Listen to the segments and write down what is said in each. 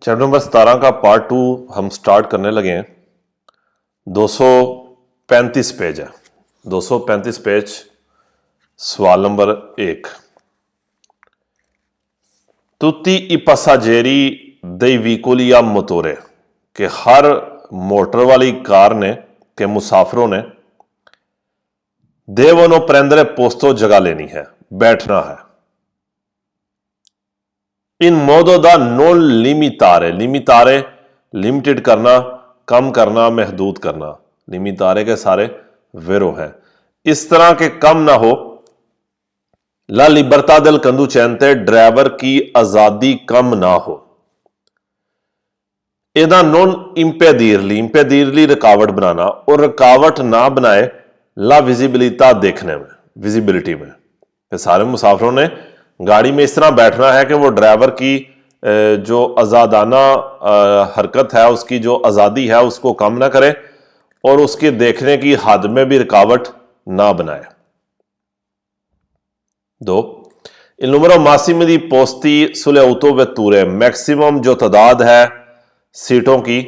Chapter number 17 का part 2 हम start करने लगे हैं। 235 पेज है। 235 पेज, सवाल number 1। तुtti i passaggeri dei veicoli a motore, कि हर मोटर वाली कार ने के मुसाफिरों ने devono prendere posto, जगह लेनी है, बैठना है। इन मोदो दा नॉन लिमिटारे, लिमिटारे लिमिटेड करना, कम करना, महदूद करना। लिमिटारे के सारे वेरो है। इस तरह के कम ना हो। ला लिबर्टा देल कंडुचेंटे, ड्राइवर की आजादी कम ना हो। एदा नॉन इंपेदीरली, इंपेदीरली रुकावट बनाना, और रुकावट ना बनाए ला विजिबिलिटा, देखने में, विजिबिलिटी में। सारे मुसाफिरों ने गाड़ी में इस तरह बैठना है कि वो ड्राइवर की जो आजादाना हरकत है, उसकी जो आज़ादी है उसको कम ना करे और उसके देखने की हद में भी रुकावट ना बनाए। 2 il numero massimo di posti sulle autovetture, maximum जो तादाद है सीटों की,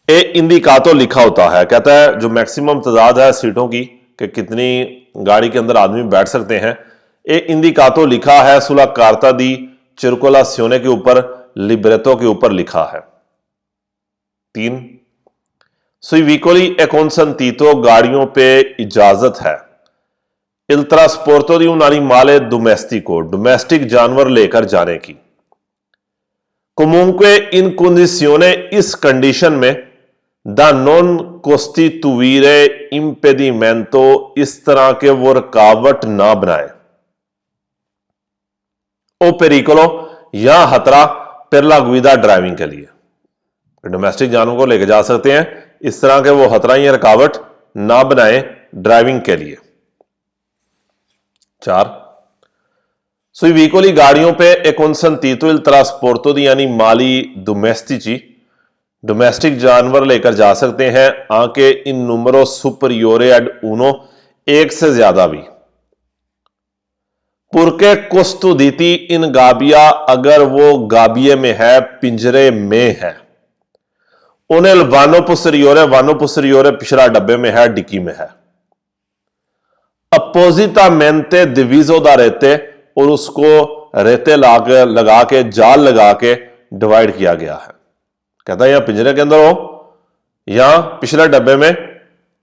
ए इंडिकातो लिखा होता है। कहता है जो मैक्सिमम तादाद है सीटों की कि कितनी गाड़ी के अंदर आदमी बैठ सकते हैं, ए इंडिकातो लिखा है सुला कार्ता दी चिरकोलासियोने के ऊपर, लिब्रेतो के ऊपर लिखा है। 3 sui vicoli è consentito, गाड़ियों पे इजाजत है, il trasporto di un animale domestico, domestic जानवर लेकर जाने की। comunque in condizione, इस कंडीशन में, da non costituire impedimento, इस तरह के वो रुकावट ना बनाए। ओ पेरिकोलो, यहां खतरा per la guida, ड्राइविंग के लिए। डोमेस्टिक जानवर को लेकर जा सकते हैं, इस तरह के वो खतरा या रुकावट ना बनाए ड्राइविंग के लिए। 4 sui vicoli, गाड़ियों पे è consentito il trasporto di animali domestici, domestic जानवर लेकर जा सकते हैं, आके इन numero superiore ad uno, एक से ज्यादा भी। पुरके कुस्तुदीति इन गाबिया, अगर वो गाबिये में है, पिंजरे में है। उन्हें वानो पोस्टीरियोरे, वानो पोस्टीरियोरे पिछला डब्बे में है, डिक्की में है। अपोजिटामेंटे डिविजो दा रेते, और उसको रेते लगा के, जाल लगा के डिवाइड किया गया है। कहता है यहां पिंजरे के अंदर हो, यहां पिछले डब्बे में,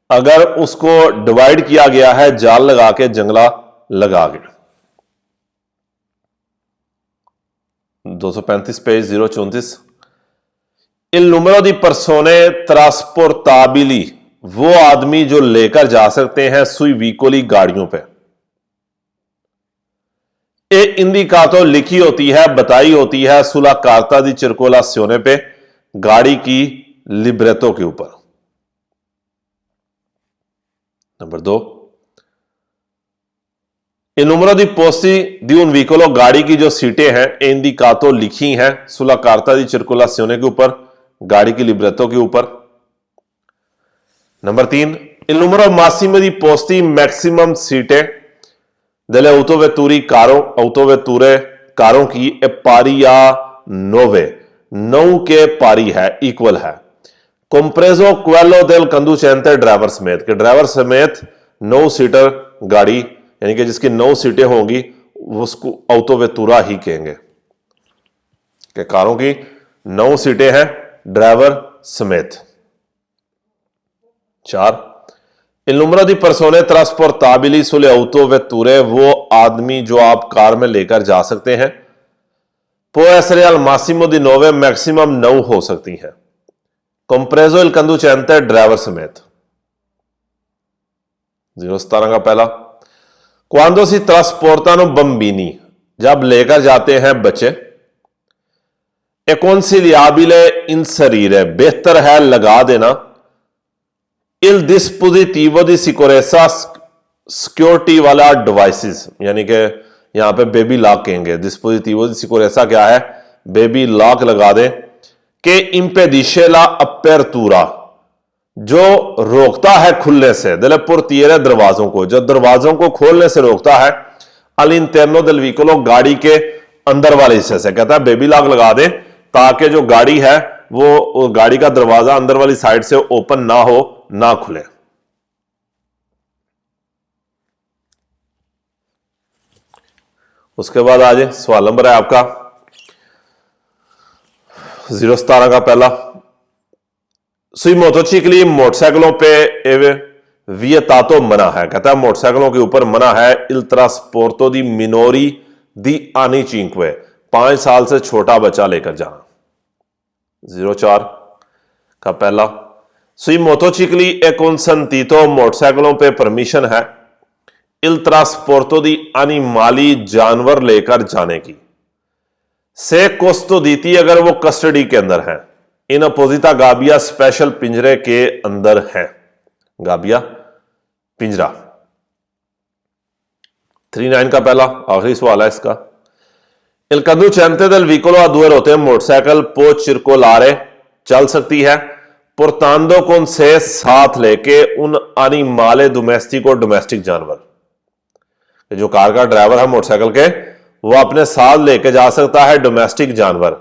अगर उसको डिवाइड किया गया है जाल लगा के, जंगला लगा के। 235 page 034। il numero di persone trasportabili, वो आदमी जो लेकर जा सकते हैं sui vicoli, गाड़ियों पे। ए इंडिकातो लिखी होती है, बताई होती है सुला कार्ता दी चिरकोलासियोने पे, गाड़ी की लिब्रेतो के ऊपर। Number 2 il numero di posti di un vicolo, गाड़ी की जो सीटें हैं, इंडिकातो लिखी हैं सुला कार्ता दी चिरकोलासियोने के ऊपर, गाड़ी की लिब्रेतो के ऊपर। Number 3 il numero massimo di posti, maximum सीटें delle autovetture, autovetture कारों की, ए पारिया नोवे, 9 के पारी है, इक्वल है। compreso quello del conducente, driver समेत, के ड्राइवर समेत 9 सीटर गाड़ी, यानी कि जिसकी 9 सीटें होंगी उसको ऑटोवेतुरा ही कहेंगे, कि कारों की 9 सीटें हैं ड्राइवर समेत। 4 il numero di persone trasportabili sulle autovetture, वो आदमी जो आप कार में लेकर जा सकते हैं, può essere al massimo di 9, maximum 9 हो सकती हैं। compreso il conducente, ड्राइवर समेत। 017 का पहला, quando si trasportano bambini, जब लेकर जाते हैं बच्चे, è consigliabile inserire, बेहतर है लगा देना, il dispositivo di sicurezza, security वाला डिवाइसेस, यानी कि यहां पे बेबी लॉक कहेंगे। dispositivo di sicurezza क्या है, बेबी लॉक लगा दे, कि impedisce la apertura, जो रोकता है खुलने से, delle portiere, दरवाजों को, जो दरवाजों को खोलने से रोकता है, all'interno del vicolo, गाड़ी के अंदर वाले हिस्से से। कहता है बेबी लॉक लगा दे ताकि जो गाड़ी है वो गाड़ी का दरवाजा अंदर वाली साइड से ओपन ना हो, ना खुले। उसके बाद आ जाए सवाल नंबर है आपका 017 का पहला। sui motocicli मोटरसाइकिलों पे वियतातो मना है। कहता है मोटरसाइकिलों के ऊपर मना है il trasporto di minori di anni 5, 5 साल से छोटा बच्चा लेकर जाना। 04 का पहला sui motocicli e consentito मोटरसाइकिलों पे परमिशन है il trasporto di animali जानवर लेकर जाने की। से कस्टोदीती अगर वो कस्टडी के अंदर है, इन अपोजिटा गाबिया स्पेशल पिंजरे के अंदर है। गाबिया पिंजरा। 39 का पहला आखिरी सवाल है इसका। इल कंडुचेंटे del vicolo a due ruote motorcycle può circolare चल सकती है portando con से साथ लेके उन animale domestico डोमेस्टिक जानवर। जो कार का ड्राइवर है मोटरसाइकिल के, वो अपने साथ लेके जा सकता है डोमेस्टिक जानवर।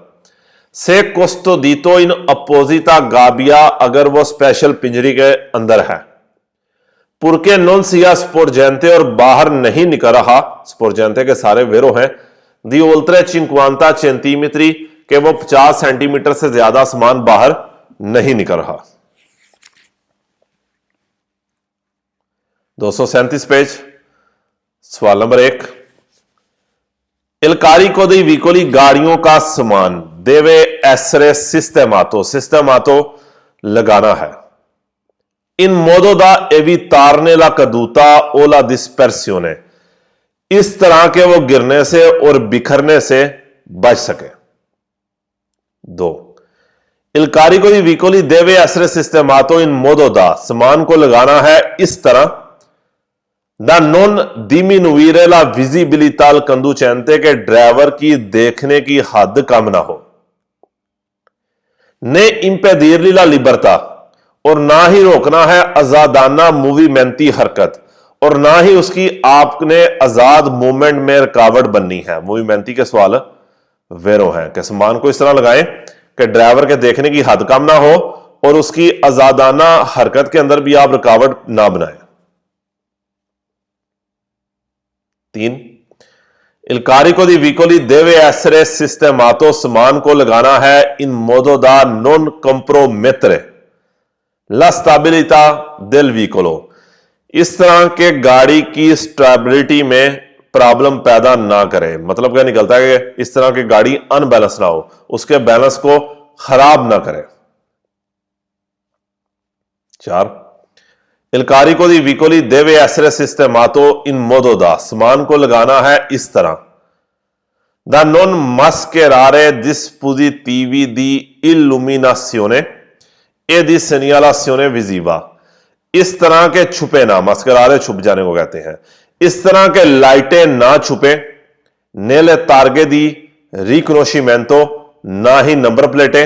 से कोस्टोदीतो इन अपोजिटा गाबिया अगर वो स्पेशल पिंजरी के अंदर है। पुरके नॉन सिया स्पोर्जेंटे और बाहर नहीं निकल रहा। स्पोर्जेंटे के सारे वेरो हैं। दी ओल्ट्रे 50 सेंटीमीटर के वो 50 सेंटीमीटर से ज्यादा सामान बाहर नहीं निकल रहा। 237 पेज सवाल नंबर 1। इलकारी को दी विकोली गाड़ियों का सामान देवे एसरे सिस्टेमातो, सिस्टेमातो लगाना है। इन मोदो दा एवितारने ला कदूता ओला डिस्पर्सियोने, इस तरह के वो गिरने से और बिखरने से बच सके। 2 इलकारी को दी विकोली देवे एसरे सिस्टेमातो इन मोदो दा, सामान को लगाना है इस तरह दा non diminuire la visibilità al conducente के ड्राइवर की देखने की हद कम ना हो। ने impedirli la libertà, और ना ही रोकना है आजादाना मूवीमेंटी हरकत, और ना ही उसकी आपने आजाद मूवमेंट में रुकावट बननी है। मूवीमेंटी के सवाल वेरो हैं कि सामान को इस तरह लगाएं कि ड्राइवर के देखने की हद कम ना हो और उसकी आजादाना हरकत के अंदर भी आप रुकावट ना बनाएं। 3 इलकारिको दी विकोली देवे एसरे सिस्टेमातो, सामान को लगाना है इन मोदो दा नॉन कंप्रोमेत्रे ला स्टेबिलिटा del vicolo, इस तरह के गाड़ी की स्टेबिलिटी में प्रॉब्लम पैदा ना करे। मतलब क्या निकलता है कि इस तरह की गाड़ी अनबैलेंस ना हो, उसके बैलेंस को खराब ना करे। 4 इलकारिको दी विकोली देवे एसरे सिस्टेमातो इन मोदो दा, सामान को लगाना है इस तरह दा non mascherare dispositivi di illuminazione e di segnalazione visiva, इस तरह के छुपे ना, mascherare छुप जाने को कहते हैं, इस तरह के लाइटें ना छुपे। नेले तारगे दी रिकनोशिमेंटो, ना ही नंबर प्लेटें।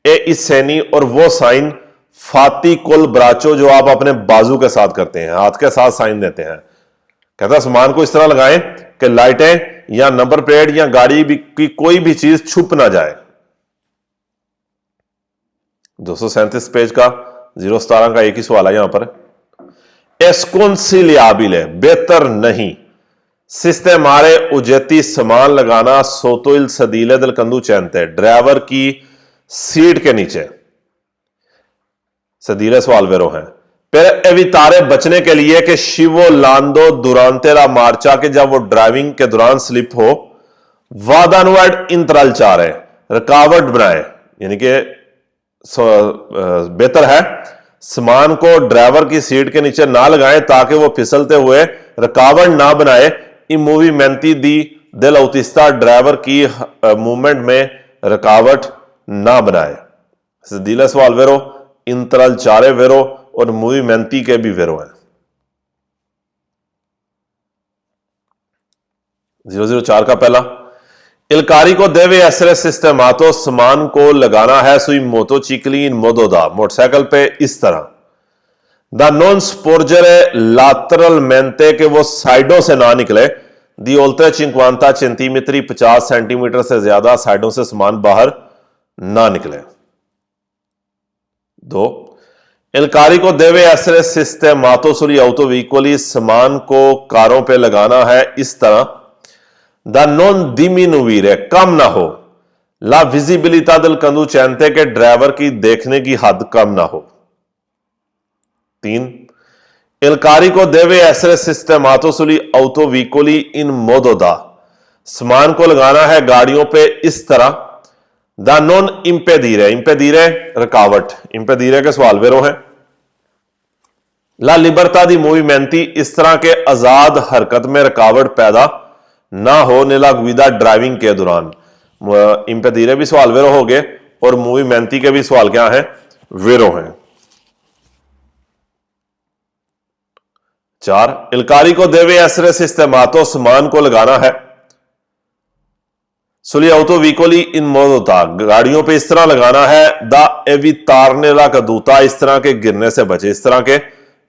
ए इसेनी, और वो साइन फाती कुल ब्राचो जो आप अपने बाजू के साथ करते हैं, हाथ के साथ साइन देते हैं। कहता है सामान को इस तरह लगाएं कि लाइटें या नंबर प्लेट या गाड़ी की कोई भी चीज छुप ना जाए। 237 पेज का 017 का एक ही सवाल है यहां पर। एस्कोंसिलियाबिले, बेहतर नहीं। सिस्टेमारे उजेती, सामान लगाना सोतोइल सदीले दिल कंडुचेंटे, ड्राइवर की सीट के नीचे। सदीले सवाल वेरो हैं। फिर एवितारे, बचने के लिए कि शिवो लांदो दुरांते ला मार्चा, के जब वो ड्राइविंग के दौरान स्लिप हो, वादानुएड इंतरल चारे, रुकावट बनाए। यानी कि बेहतर है सामान को ड्राइवर की सीट के नीचे ना लगाएं ताकि वो फिसलते हुए रुकावट ना बनाए। इन मूवमेंटी दी del autista, ड्राइवर की मूवमेंट में रुकावट ना बनाए। सदीले सवाल वेरो, इंतरल चारे वेरो और मूवमेंटी के भी वेरो हैं। 004 का पहला। इलकारी को देवे एसरे सिस्टेमातो, सामान को लगाना है सुई मोटोचिकली इन मोदोदा, मोटरसाइकिल पे इस तरह द नॉन स्पोर्जरे लातरल मेंटे, के वो साइडों से ना निकले। दी ओल्टे 50 सेंटीमीटर, 50 सेंटीमीटर से ज्यादा साइडों से सामान बाहर ना निकले। 2, il carico deve essere sistemato sugli autoveicoli, सामान को कारों पे लगाना है इस तरह da non diminuire, कम ना हो, la visibilità del conducente, के ड्राइवर की देखने की हद कम ना हो। 3, il carico deve essere sistemato sugli autoveicoli in modo da, सामान को लगाना है गाड़ियों पे इस तरह दा नॉन इंपेडीरे, इंपेडीरे रुकावट, इंपेडीरे के सवाल वेरो है। ला लिबर्टा दी मूवमेंटी, इस तरह के आजाद हरकत में रुकावट पैदा ना हो नेला गुइदा ड्राइविंग के दौरान। इंपेडीरे भी सवाल वेरो हो गए और मूवमेंटी के भी सवाल क्या है, वेरो हैं। 4, il carico deve essere sistemato, सामान को लगाना है सुली autoveicoli in modo da, गाड़ियों पे इस तरह लगाना है दा evitare la caduta, इस तरह के गिरने से बचे, इस तरह के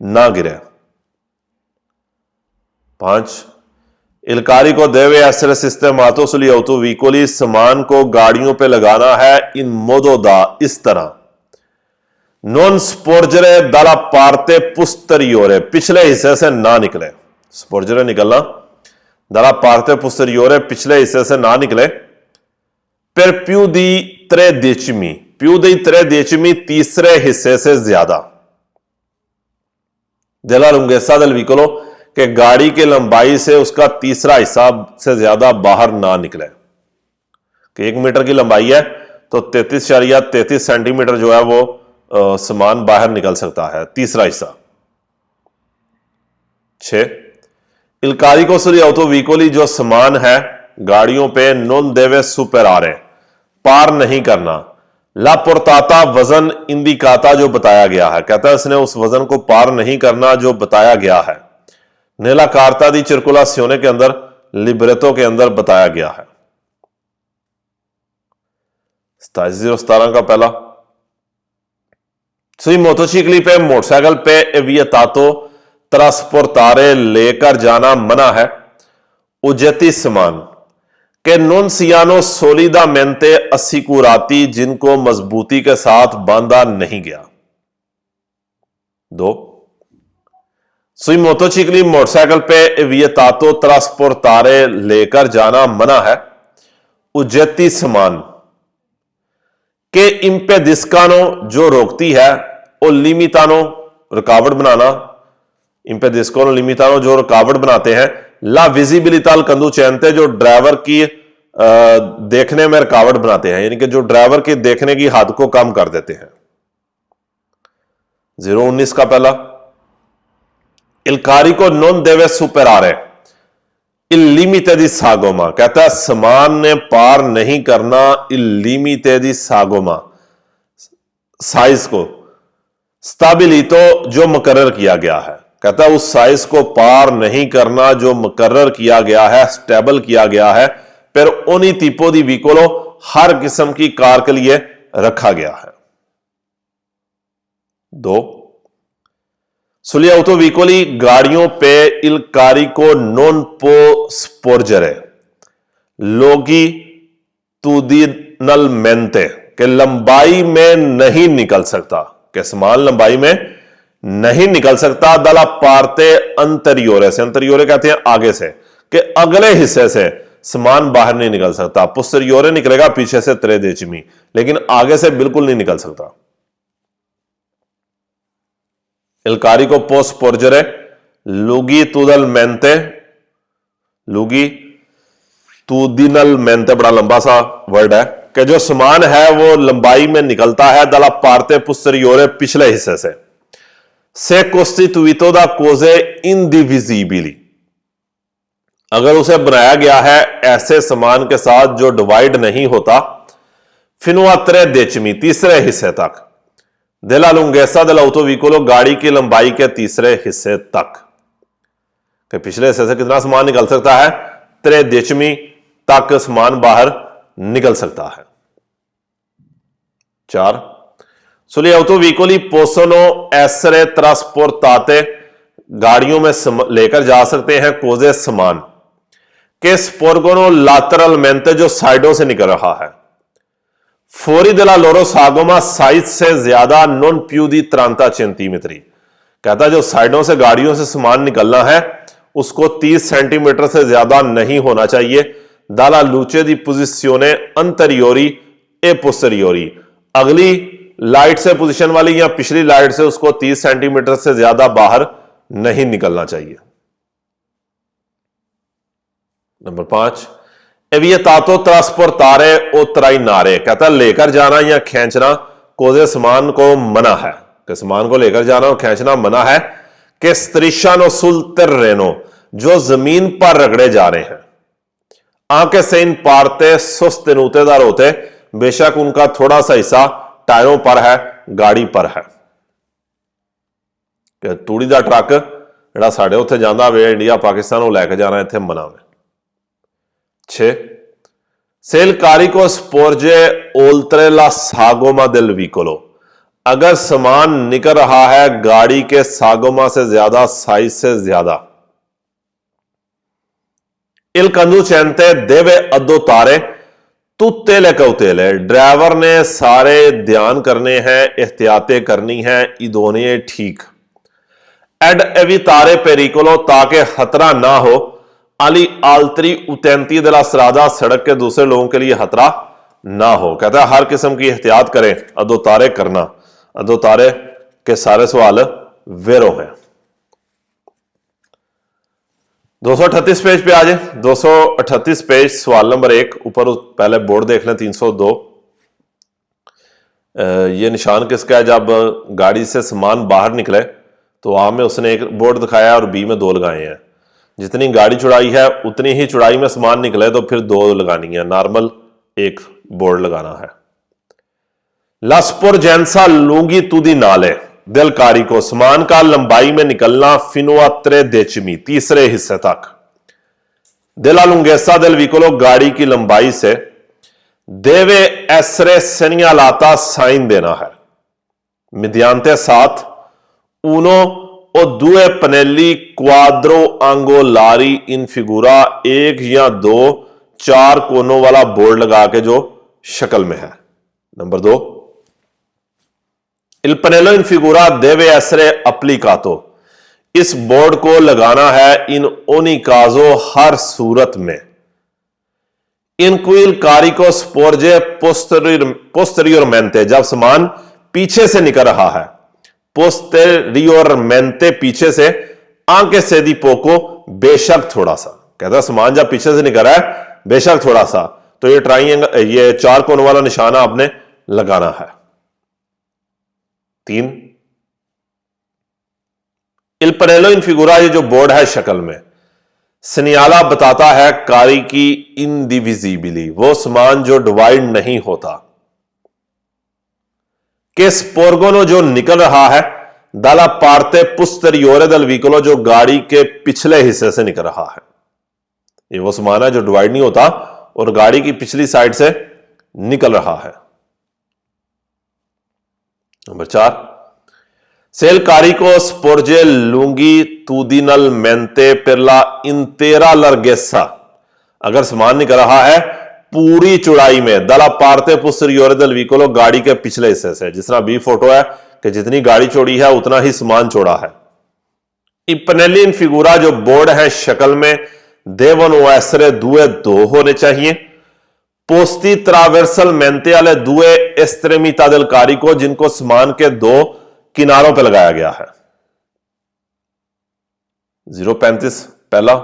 ना गिरे। 5, il carico deve essere sistemato sugli autoveicoli, सामान को गाड़ियों पे लगाना है in modo da, इस तरह non sporgere dalla parte posteriore, पिछले हिस्से से ना निकले। sporgere निकलना, dalla parte posteriore, पिछले हिस्से से ना निकले। per più di 3 decimi, più di 3 decimi, तीसरे हिस्से से ज्यादा della lunghezza del veicolo, के गाड़ी की लंबाई से उसका तीसरा हिस्सा से ज्यादा बाहर ना निकले। कि 1 मीटर की लंबाई है तो 33.33 सेंटीमीटर जो है वो सामान बाहर निकल सकता है, तीसरा हिस्सा। 6, il carico sugli autoveicoli, जो सामान है गाड़ियों पे non deve superare, पार नहीं करना, ला portata, वजन इंडिकाता, जो बताया गया है, कहता है इसने उस वजन को पार नहीं करना जो बताया गया है। नेला कार्ता दी circolazione के अंदर, लिब्रेटो के अंदर बताया गया है। 27/017 का पहला, sui motocicli पे, मोटरसाइकिल पे è vietato trasportare, लेकर जाना मना है, उजती सामान के non siano solidamente assicurati, जिनको मजबूती के साथ बांधा नहीं गया। 2, sui motocicli, मोटरसाइकिल पे è vietato trasportare, लेकर जाना मना है, उजती सामान के impediscano, जो रोकती है, और limitano, रुकावट बनाना, impediscono limitano, जो रुकावट बनाते हैं, ला विजिबिलिटा al conducente, जो ड्राइवर की देखने में रुकावट बनाते हैं, यानी कि जो ड्राइवर की देखने की हद को कम कर देते हैं। 019 का पहला, il carico non deve superare il limite di sagoma, कहता है सामान ने पार नहीं करना il limite di sagoma, size को, stabilito, जो मुकर्रर किया गया है, कहता है उस साइज को पार नहीं करना जो मुकर्रर किया गया है, स्टेबल किया गया है, पर ओनी tipo di veicolo, हर किस्म की कार के लिए रखा गया है। 2, sugli autoveicoli, गाड़ियों पे il carico non può sporgere longitudinalmente, के लंबाई में नहीं निकल सकता, के सामान लंबाई में नहीं निकल सकता dalla parte anteriore से, anteriore कहते हैं आगे से, कि अगले हिस्से से सामान बाहर नहीं निकल सकता। posteriore निकलेगा पीछे से 3 decimi, लेकिन आगे से बिल्कुल नहीं निकल सकता। il carico può sporgere longitudinalmente, longitudinalmente बड़ा लंबा सा वर्ड है, कि जो सामान है वो लंबाई में निकलता है dalla parte posteriore, पिछले हिस्से से, से costituito da cose indivisibili, अगर उसे बनाया गया है ऐसे सामान के साथ जो डिवाइड नहीं होता, fino a 3 decimi, तीसरे हिस्से तक, della lunghezza dell'autoveicolo, गाड़ी की लंबाई के तीसरे हिस्से तक, कि पिछले हिस्से से कितना सामान निकल सकता है, 3 decimi तक सामान बाहर निकल सकता है। 4, sugli autoveicoli possono essere trasportate, गाड़ियों में लेकर जा सकते हैं कोजे सामान, के sporgono lateralmente, जो साइडों से निकल रहा है, Fuori della loro sagoma size से ज्यादा non più di 30 सेंटीमीटर। कहता है जो साइडों से गाड़ियों से सामान निकलना है उसको 30 सेंटीमीटर से ज्यादा नहीं होना चाहिए। दाला लूचे दी पोजिशियोने अंतरियोरी ए पोस्टेरियोरी, अगली लाइट से पोजीशन वाली या पिछली लाइट से उसको 30 सेंटीमीटर से ज्यादा बाहर नहीं निकलना चाहिए। नंबर 5, एविएतातो ट्रांसपोर्टारे ओ ट्राइनारे, कहता है लेकर जाना या खींचना कोजे सामान को मना है, कि सामान को लेकर जाना और खींचना मना है। कि स्त्रिशानो सुल terreno, जो जमीन पर रगड़े जा रहे हैं। आंखें से इन पारते सुस्तेनुते दार होते, बेशक उनका थोड़ा सा हिस्सा टायरों पर है, गाड़ी पर है। कि तूड़ी दा ट्रक ਜਿਹੜਾ ਸਾਡੇ ਉੱਥੇ ਜਾਂਦਾ ਵੇ ਇੰਡੀਆ ਪਾਕਿस्तान ਨੂੰ ਲੈ ਕੇ ਜਾਣਾ ਇੱਥੇ ਮਨਾ ਵੇ। 6, Se il carico sporge oltre la sagoma del vicolo, अगर सामान निकल रहा है गाड़ी के सागोमा से ज्यादा, साइज से ज्यादा। Il conducente deve adottare tutte le cautele, driver ने सारे ध्यान करने हैं, एहतियातें करनी है, इदोने ठीक। एड evitare pericolo, ताकि खतरा ना हो। अली आल्तरी उतैंती दला सरादा, सड़क के दूसरे लोगों के लिए खतरा ना हो। कहता है हर किस्म की एहतियात करें, अदोतारे करना। अदोतारे के सारे सवाल वेरो हैं। 238 पेज पे आ जाए। 238 पेज सवाल नंबर 1, ऊपर पहले बोर्ड देख लें 302। ये निशान किसका है? जब गाड़ी से सामान बाहर निकले तो आ में उसने एक बोर्ड दिखाया और बी में 2 लगाए हैं। जितनी गाड़ी चौड़ाई है उतनी ही चौड़ाई में सामान निकले तो फिर 2 लगानी है, नॉर्मल 1 बोर्ड लगाना है। लास्पोर्जेंसा लूंगितुदिनाले del carico, सामान का लंबाई में निकलना fino a 3 decimi, तीसरे हिस्से तक। della lunghezza del vicolo, गाड़ी की लंबाई से। deve essere segnalata, साइन देना है। mediante 7 uno o due pannelli quadroangolari in figura, 1 या 2 4 कोनों वाला बोर्ड लगा के जो शक्ल में है। Number 2, il pannello in figura deve essere applicato, इस बोर्ड को लगाना है in ogni caso, हर सूरत में। in cui il carico sporge posteriormente, जब सामान पीछे से निकल रहा है। पोस्टेरियोरमेंटे, पीछे से। आंके से दी पोको, बेशक थोड़ा सा। कहता है सामान जब पीछे से निकल रहा है बेशक थोड़ा सा, तो ये ट्राइंगल, ये 4 कोण वाला निशाना आपने लगाना है। 3, इल पनेलो इन फिगुरा, ये जो बोर्ड है शक्ल में। सनियाला बताता है कारी की इनडिविजिबली, वो सामान जो डिवाइड नहीं होता। के स्पोर्गोनो, जो निकल रहा है। दाला पार्ते पुस्teriore del vicolo, जो गाड़ी के पिछले हिस्से से निकल रहा है। ये वो सामान है जो डिवाइड नहीं होता और गाड़ी की पिछली साइड से निकल रहा है। Number 4, se il carico sporge longitudinalmente per la intera larghezza, अगर सामान निकल रहा है पूरी चौड़ाई में। दला पार्ते पोस्teriore del vicolo, गाड़ी के पिछले हिस्से से। जिस तरह बी फोटो है कि जितनी गाड़ी चौड़ी है उतना ही सामान चौड़ा है। i pannelli in figura, जो बोर्ड है शक्ल में। devono essere 2 होने चाहिए। posti traversalmente alle 2 estremità del carico, जिनको सामान के 2 किनारों पर लगाया गया है। 035 पहला,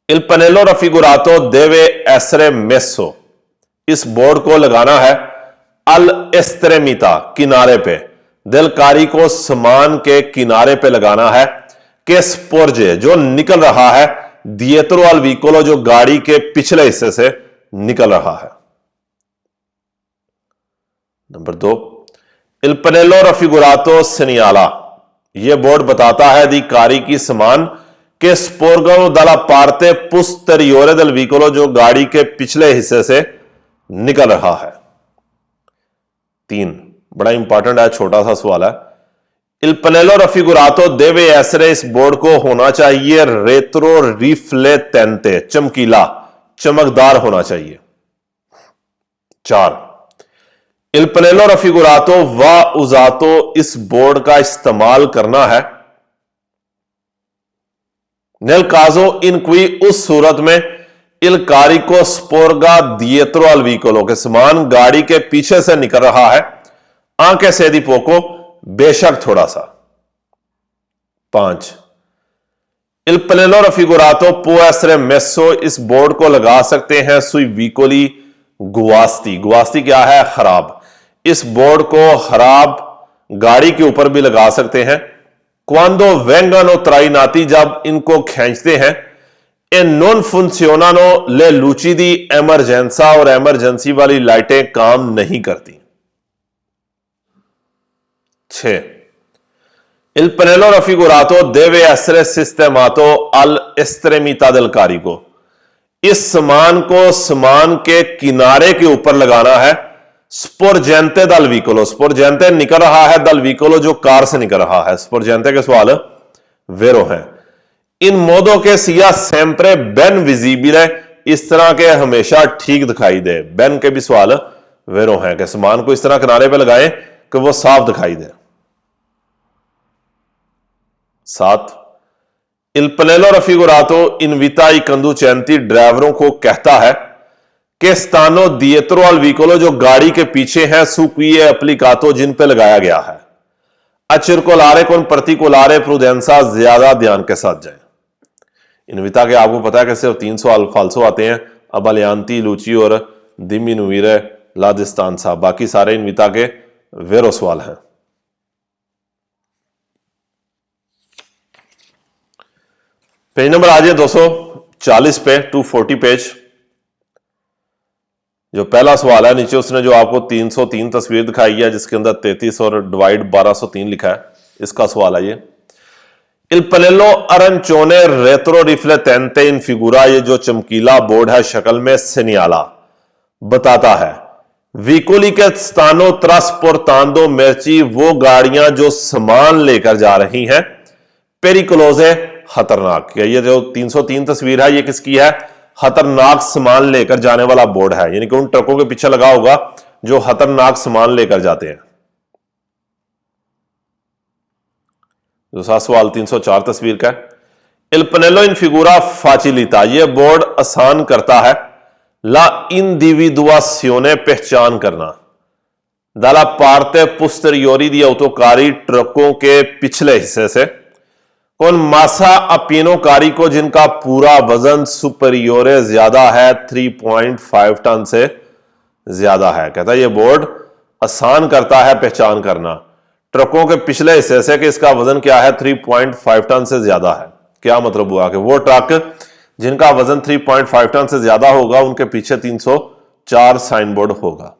il pannello raffigurato deve essere messo, इस बोर्ड को लगाना है al estremità, किनारे पे। del carico, सामान के किनारे पे लगाना है। के sporge, जो निकल रहा है। dietro al vicolo, जो गाड़ी के पिछले हिस्से से निकल रहा है। Number 2, il pannello raffigurato segnala, यह बोर्ड बताता है दी कारी की सामान के स्पोर्गो दला पार्ते पोस्teriore del vicolo, जो गाड़ी के पिछले हिस्से से निकल रहा है। 3, बड़ा इंपॉर्टेंट है, छोटा सा सवाल है। il pannello raffigurato deve essere, इस बोर्ड को होना चाहिए retro riflettente, चमकीला, चमकदार होना चाहिए। 4, इल पनेलो रफिगुरातो व उजातो, इस बोर्ड का इस्तेमाल करना है। नेल काजो इन क्वी, उस सूरत में, इल कारिको स्पोर्गा दिएत्रो अल व्हीकलो, के समान गाड़ी के पीछे से निकल रहा है, आंखें सेदी पोको, बेशक थोड़ा सा। 5, इल पनेलो रफिगुरातो पो एसरे मेसो, इस बोर्ड को लगा सकते हैं सुई वीकोली गुवास्ती, गुवास्ती क्या है? खराब। इस बोर्ड को खराब गाड़ी के ऊपर भी लगा सकते हैं। क्वांदो वेंगनो त्राइनाती, जब इनको खींचते हैं। ए नॉन फुंसियोनानो ले लूचिदी एमरजेंसा, और एमरजेंसी वाली लाइटें काम नहीं करती। 6, इल पनेलो रफिगुरातो देवे एसरे सिस्टेमातो अल एस्ट्रेमिता del carico, इस समान को समान के किनारे के ऊपर लगाना है। स्पोर्जेंते दल व्हीकलो, स्पोर्जेंते निकल रहा है, दल व्हीकलो जो कार से निकल रहा है। स्पोर्जेंते के सवाल वेरो है। इन मोदों के सिया सेम्प्रे बेन विजिबिले, इस तरह के हमेशा ठीक दिखाई दे। बेन के भी सवाल वेरो है कि समान को इस तरह किनारे पे लगाएं कि वो साफ दिखाई दे। 7, इल पनेलो रफिगुरातो इनविता ई कंदुचेंती, ड्राइवरों को कहता है कि स्थानो दिएत्रो अल व्हीकलो, जो गाड़ी के पीछे हैं, सुक्विए एप्लीकातो, जिन पे लगाया गया है। अचिरकोलारे कौन प्रतिकोलारे प्रुडेंसा, ज्यादा ध्यान के साथ जाए। इनविता के आपको पता है कि सिर्फ 300 अल्फाल्सो आते हैं, अबलियांती, लूची और दिमिनुइरे लादिस्तानसा, बाकी सारे इनविता के वेरो सवाल हैं। पेज नंबर आ जाए 240 पे, 240 पेज। जो पहला सवाल है नीचे उसने जो आपको 303 तस्वीर दिखाई है, जिसके अंदर 33 और डिवाइड 1203 लिखा है, इसका सवाल है ये। इल पनेलो अरनचोने रेत्रो रिफ्लेटेंटे इन फिगुरा, ये जो चमकीला बोर्ड है शक्ल में सेनियाला बताता है। वीकोली के स्थानो त्रासपोर्तांदो मेर्ची, वो गाड़ियां जो सामान लेकर जा रही हैं, पेरिकुलोजे, खतरनाक। ये जो 303 तस्वीर है ये किसकी है? खतरनाक सामान लेकर जाने वाला बोर्ड है, यानी कि उन ट्रकों के पीछे लगा होगा जो खतरनाक सामान लेकर जाते हैं। दूसरा सवाल 304 तस्वीर का, इल पनेलो इन फिगुरा फाचिलिता, ये बोर्ड आसान करता है ला इंडिविडुआसियोने, पहचान करना, दाला पार्टे पुस्teriori दी autoकारी, ट्रकों के पिछले हिस्से से, कौन मासा अपिनोकारी को, जिनका पूरा वजन सुपरियोरे ज्यादा है, 3.5 टन से ज्यादा है। कहता है ये बोर्ड आसान करता है पहचान करना ट्रकों के पिछले हिस्से से कि इसका वजन क्या है, 3.5 टन से ज्यादा है। क्या मतलब हुआ कि वो ट्रक जिनका वजन 3.5 टन से ज्यादा होगा उनके पीछे 304 साइन बोर्ड होगा।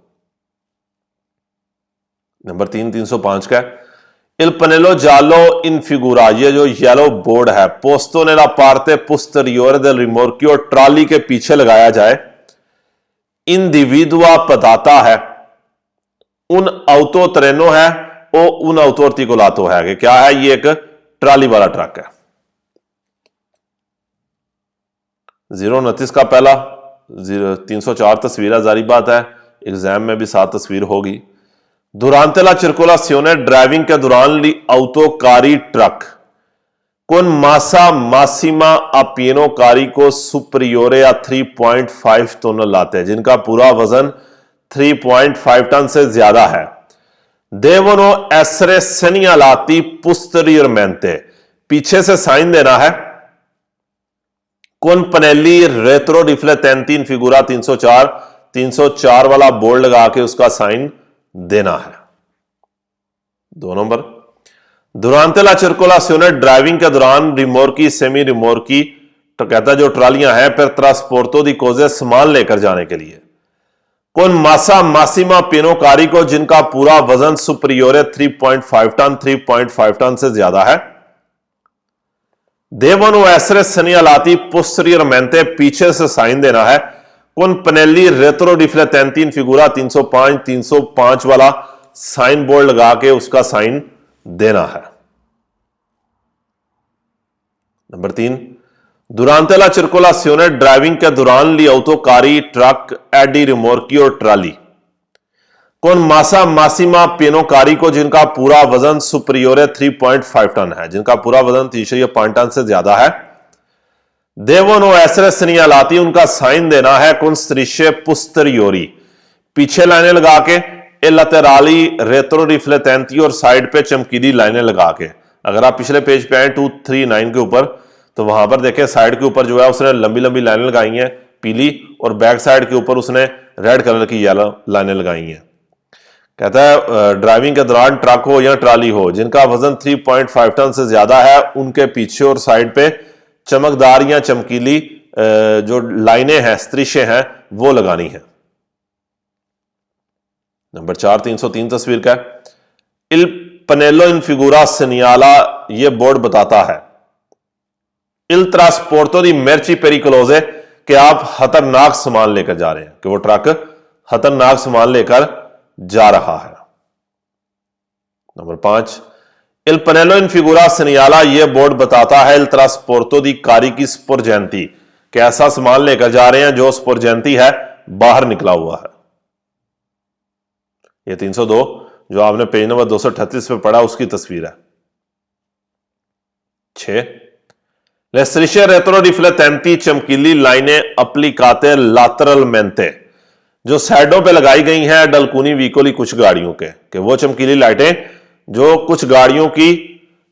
नंबर 3 305 का, इल पनेलो जालो इन फिगुरा, ये जो येलो बोर्ड है, पोस्तो नेला पार्ते पुस्teriore del rimorchio, ट्राली के पीछे लगाया जाए। इंडिविडुआ बताता है उन auto treno है, ओ उन auto articolato है कि क्या है, ये एक ट्राली वाला ट्रक है। 029 का पहला 304 तस्वीर है, जारी बात है एग्जाम में भी 7 तस्वीर होगी। दुरांते ला circolazione, ड्राइविंग के दौरान ली autoकारी truck con massa massima a pieno carico superiore a 3.5 tonne लाते हैं, जिनका पूरा वजन 3.5 टन से ज्यादा है। देवनो एसरे segnalati posteriormente, पीछे से साइन देना है। con pannelli retro riflettenti in figura 304 वाला बोर्ड लगा के उसका साइन देना है। 2 नंबर, दुरांते ला circolazione, ड्राइविंग के दौरान रिमोर्की सेमी रिमोर्की, तो कहता है जो ट्रालियां हैं per trasporto di cose, सामान लेकर जाने के लिए। con massa massima pieno carico, जिनका पूरा वजन सुपरियोरे 3.5 टन 3.5 टन से ज्यादा है। देवनो एसरे segnalati posteriormente, पीछे से साइन देना है। con pannelli retro riflettenti in figura 305 वाला साइन बोर्ड लगा के उसका साइन देना है। नंबर 3, दुरांते ला circolazione, ड्राइविंग के दौरान ली autoकारी ट्रक एडी रिमोर्की और ट्राली कौन मासा मासिमा पिनो कारिको जिनका पूरा वजन सुपरियोरे 3.5 टन है, जिनका पूरा वजन 305 टन से ज्यादा है। देवोनो एसरे सनियालाती उनका साइन देना है कौन स्त्रिशे पुस्तरियोरी, पीछे लाइनें लगा के, ए लतेराली रेत्रो रिफ्लेटेंती और साइड पे चमकीली लाइनें लगा के। अगर आप पिछले पेज पे आए 239 के ऊपर तो वहां पर देखें साइड के ऊपर जो है उसने लंबी लंबी लाइनें लगाई हैं पीली, और बैक साइड के ऊपर उसने रेड कलर की येलो लाइनें लगाई हैं। कहता है ड्राइविंग के दौरान ट्रक हो या ट्राली हो जिनका वजन 3.5 टन से ज्यादा है, उनके पीछे और साइड पे चमकदार या चमकीली जो लाइनें हैं, स्त्रिशें हैं, वो लगानी है। नंबर 4 303 तस्वीर का इल पनेलो इन फिगुरा सनियाला, ये बोर्ड बताता है इल ट्रांसपोर्टो दी मेर्ची पेरिकुलोजे कि आप खतरनाक सामान लेकर जा रहे हैं, कि वो ट्रक खतरनाक सामान लेकर जा रहा है। नंबर 5 इल पनेलो इन फिगुरा सनियाला, ये बोर्ड बताता है इल ट्रांसपोर्टो दी कारी की स्पोर्जेंती, कि ऐसा सामान लेकर जा रहे हैं जो स्पोर्जेंती है, बाहर निकला हुआ है। ये 302 जो आपने पेज नंबर 238 पे पढ़ा उसकी तस्वीर है। 6 Le strisce retrorifletenti चमकीली लाइनें अप्लीकाते लातरल मेंते, जो साइडों पे लगाई गई हैं डलकुनी वीकोली कुछ गाड़ियों के, कि वो चमकीली लाइटें जो कुछ गाड़ियों की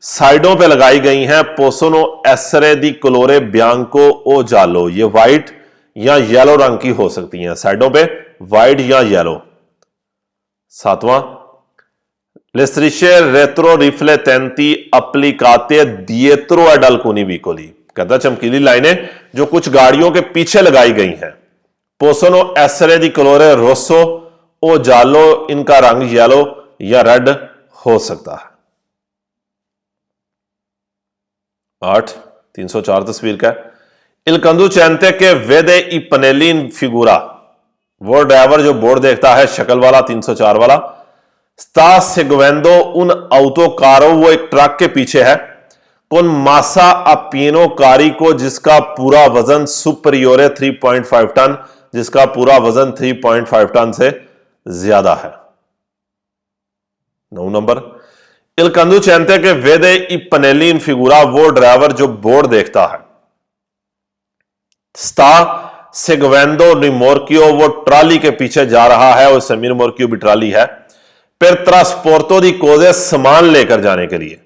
साइडों पे लगाई गई हैं। पोसोनो एसरे दी कलोरे ब्यांको ओ जालो, ये व्हाइट या येलो रंग की हो सकती हैं, साइडों पे व्हाइट या yellow. 7वां Le strisce retrorifletenti applicate dietro ad alcuni vicoli, कहता चमकीली लाइनें जो कुछ गाड़ियों के पीछे लगाई गई हैं। पोसोनो एसरे दी कलोरे रोसो ओ जालो, इनका रंग येलो या रेड हो सकता है। 8 304 तस्वीर का इल कंदुचेंते के वेदे ई पनेली इन फिगुरा, वो ड्राइवर जो बोर्ड देखता है शक्ल वाला 304 वाला। स्टा सेगवेंदो उन ऑटो कारो, वो एक ट्रक के पीछे है। कौन मासा अपिनो कारी को जिसका पूरा वजन सुपरियोरे 3.5 टन, जिसका पूरा वजन 3.5 टन से ज्यादा है। 9 नंबर इल कंदुचेंते के वेदे ई पनेली इन फिगुरा, वो ड्राइवर जो बोर्ड देखता है। स्टा सेगवेंदो रिमोर्कियो, वो ट्राली के पीछे जा रहा है, और समीर मोर्कियो भी ट्राली है। पर ट्रांसपोर्टो दी कोजे, सामान लेकर जाने के लिए।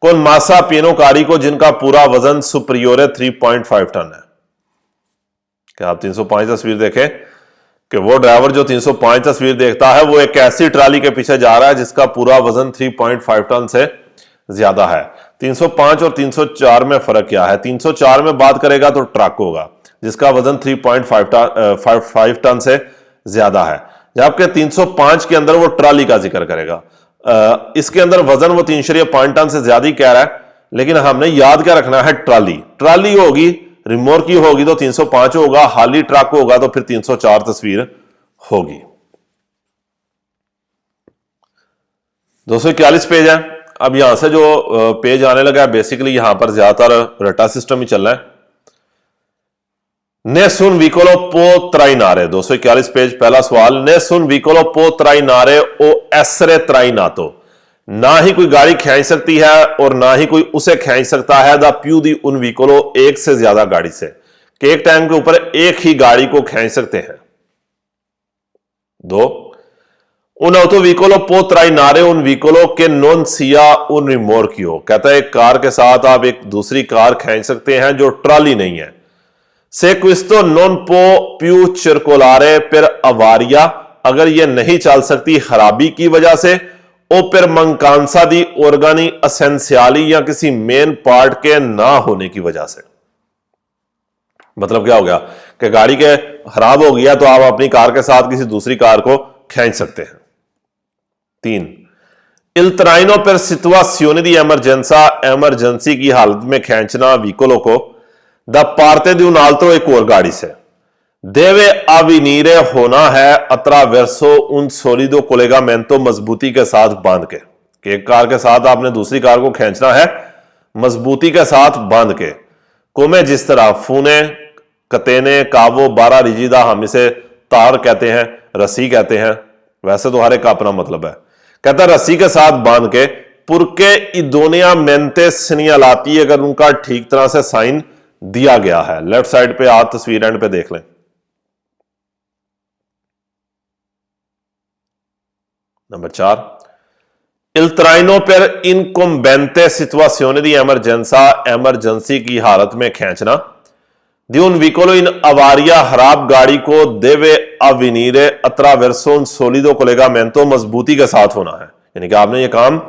कौन मासा पिनो कारी को जिनका पूरा वजन सुपरियोरे 3.5 टन है। क्या आप 305 तस्वीर देखें कि वो ड्राइवर जो 305 तस्वीर देखता है वो एक ऐसी ट्राली के पीछे जा रहा है जिसका पूरा वजन 3.5 टन से ज्यादा है। 305 और 304 में फर्क क्या है? 304 में बात करेगा तो ट्रक होगा जिसका वजन 3.5 टन से ज्यादा है, जबकि 305 के अंदर वो ट्राली का जिक्र करेगा। इसके अंदर वजन वो 3.5 टन से ज्यादा ही कह रहा है, लेकिन हमने याद क्या रखना है, ट्राली होगी, रिमोर्की होगी तो 305 होगा, हाली ट्रक होगा तो फिर 304 तस्वीर होगी। 241 पेज है। अब यहां से जो पेज आने लगा है बेसिकली यहां पर ज्यादातर रटा सिस्टम ही चल रहा है। नेसुन विकोलो पो त्राइनारे, 241 पेज, पहला सवाल, नेसुन विकोलो पो त्राइनारे ओ एसरे त्राइनातो, ना ही कोई गाड़ी खींच सकती है और ना ही कोई उसे खींच सकता है। द प्यू दी उन विकोलो, एक से ज्यादा गाड़ी से, कि एक टाइम के ऊपर एक ही गाड़ी को खींच सकते हैं। 2 उन ऑटो विकोलो पो त्राइनारे उन विकोलो के नॉन सिया उन रिमोर्कियो, कहता है एक कार के साथ आप एक दूसरी कार खींच सकते हैं जो ट्राली नहीं है। से क्विस्तो नॉन पो प्यू चिरकोलारे पर अवारिया, अगर यह नहीं चल सकती खराबी की वजह से, ओ पर मंकांसा दी ऑर्गानी असेंशियाली, या किसी मेन पार्ट के ना होने की वजह से। मतलब क्या हो गया कि गाड़ी के खराब हो गया तो आप अपनी कार के साथ किसी दूसरी कार को खींच सकते हैं। 3 इल त्राइनो पर सितुआसियोने दी एमरजेंसा, एमरजेंसी की हालत में खींचना व्हीकलों को। द पार्ते दी उन आल्तो, एक और गाड़ी से। देवे अविनीरे होना है अत्रावेर्सो उन सोलिदो कोलेगामेंतो, मजबूती के साथ बांध के, कि एक कार के साथ आपने दूसरी कार को खींचना है मजबूती के साथ बांध के। कोमे जिस तरह फूने कतेने कावो बारा रिजिदा, हम इसे तार कहते हैं, रस्सी कहते हैं, वैसे तो हर एक का अपना मतलब है। कहता है रस्सी के साथ बांध के पुरके इदोनिया मेंते सिनियालाती, अगर उनका ठीक तरह से साइन दिया गया है। लेफ्ट साइड पे आप तस्वीर एंड पे देख लें। Number 4, Il traino per incombente situazione di emergenza, emergency की हालत में खींचना। di un vicolo in avaria, खराब गाड़ी को deve avvenire attraverso un solido collegamento, मजबूती के साथ होना है, यानी कि आपने ये काम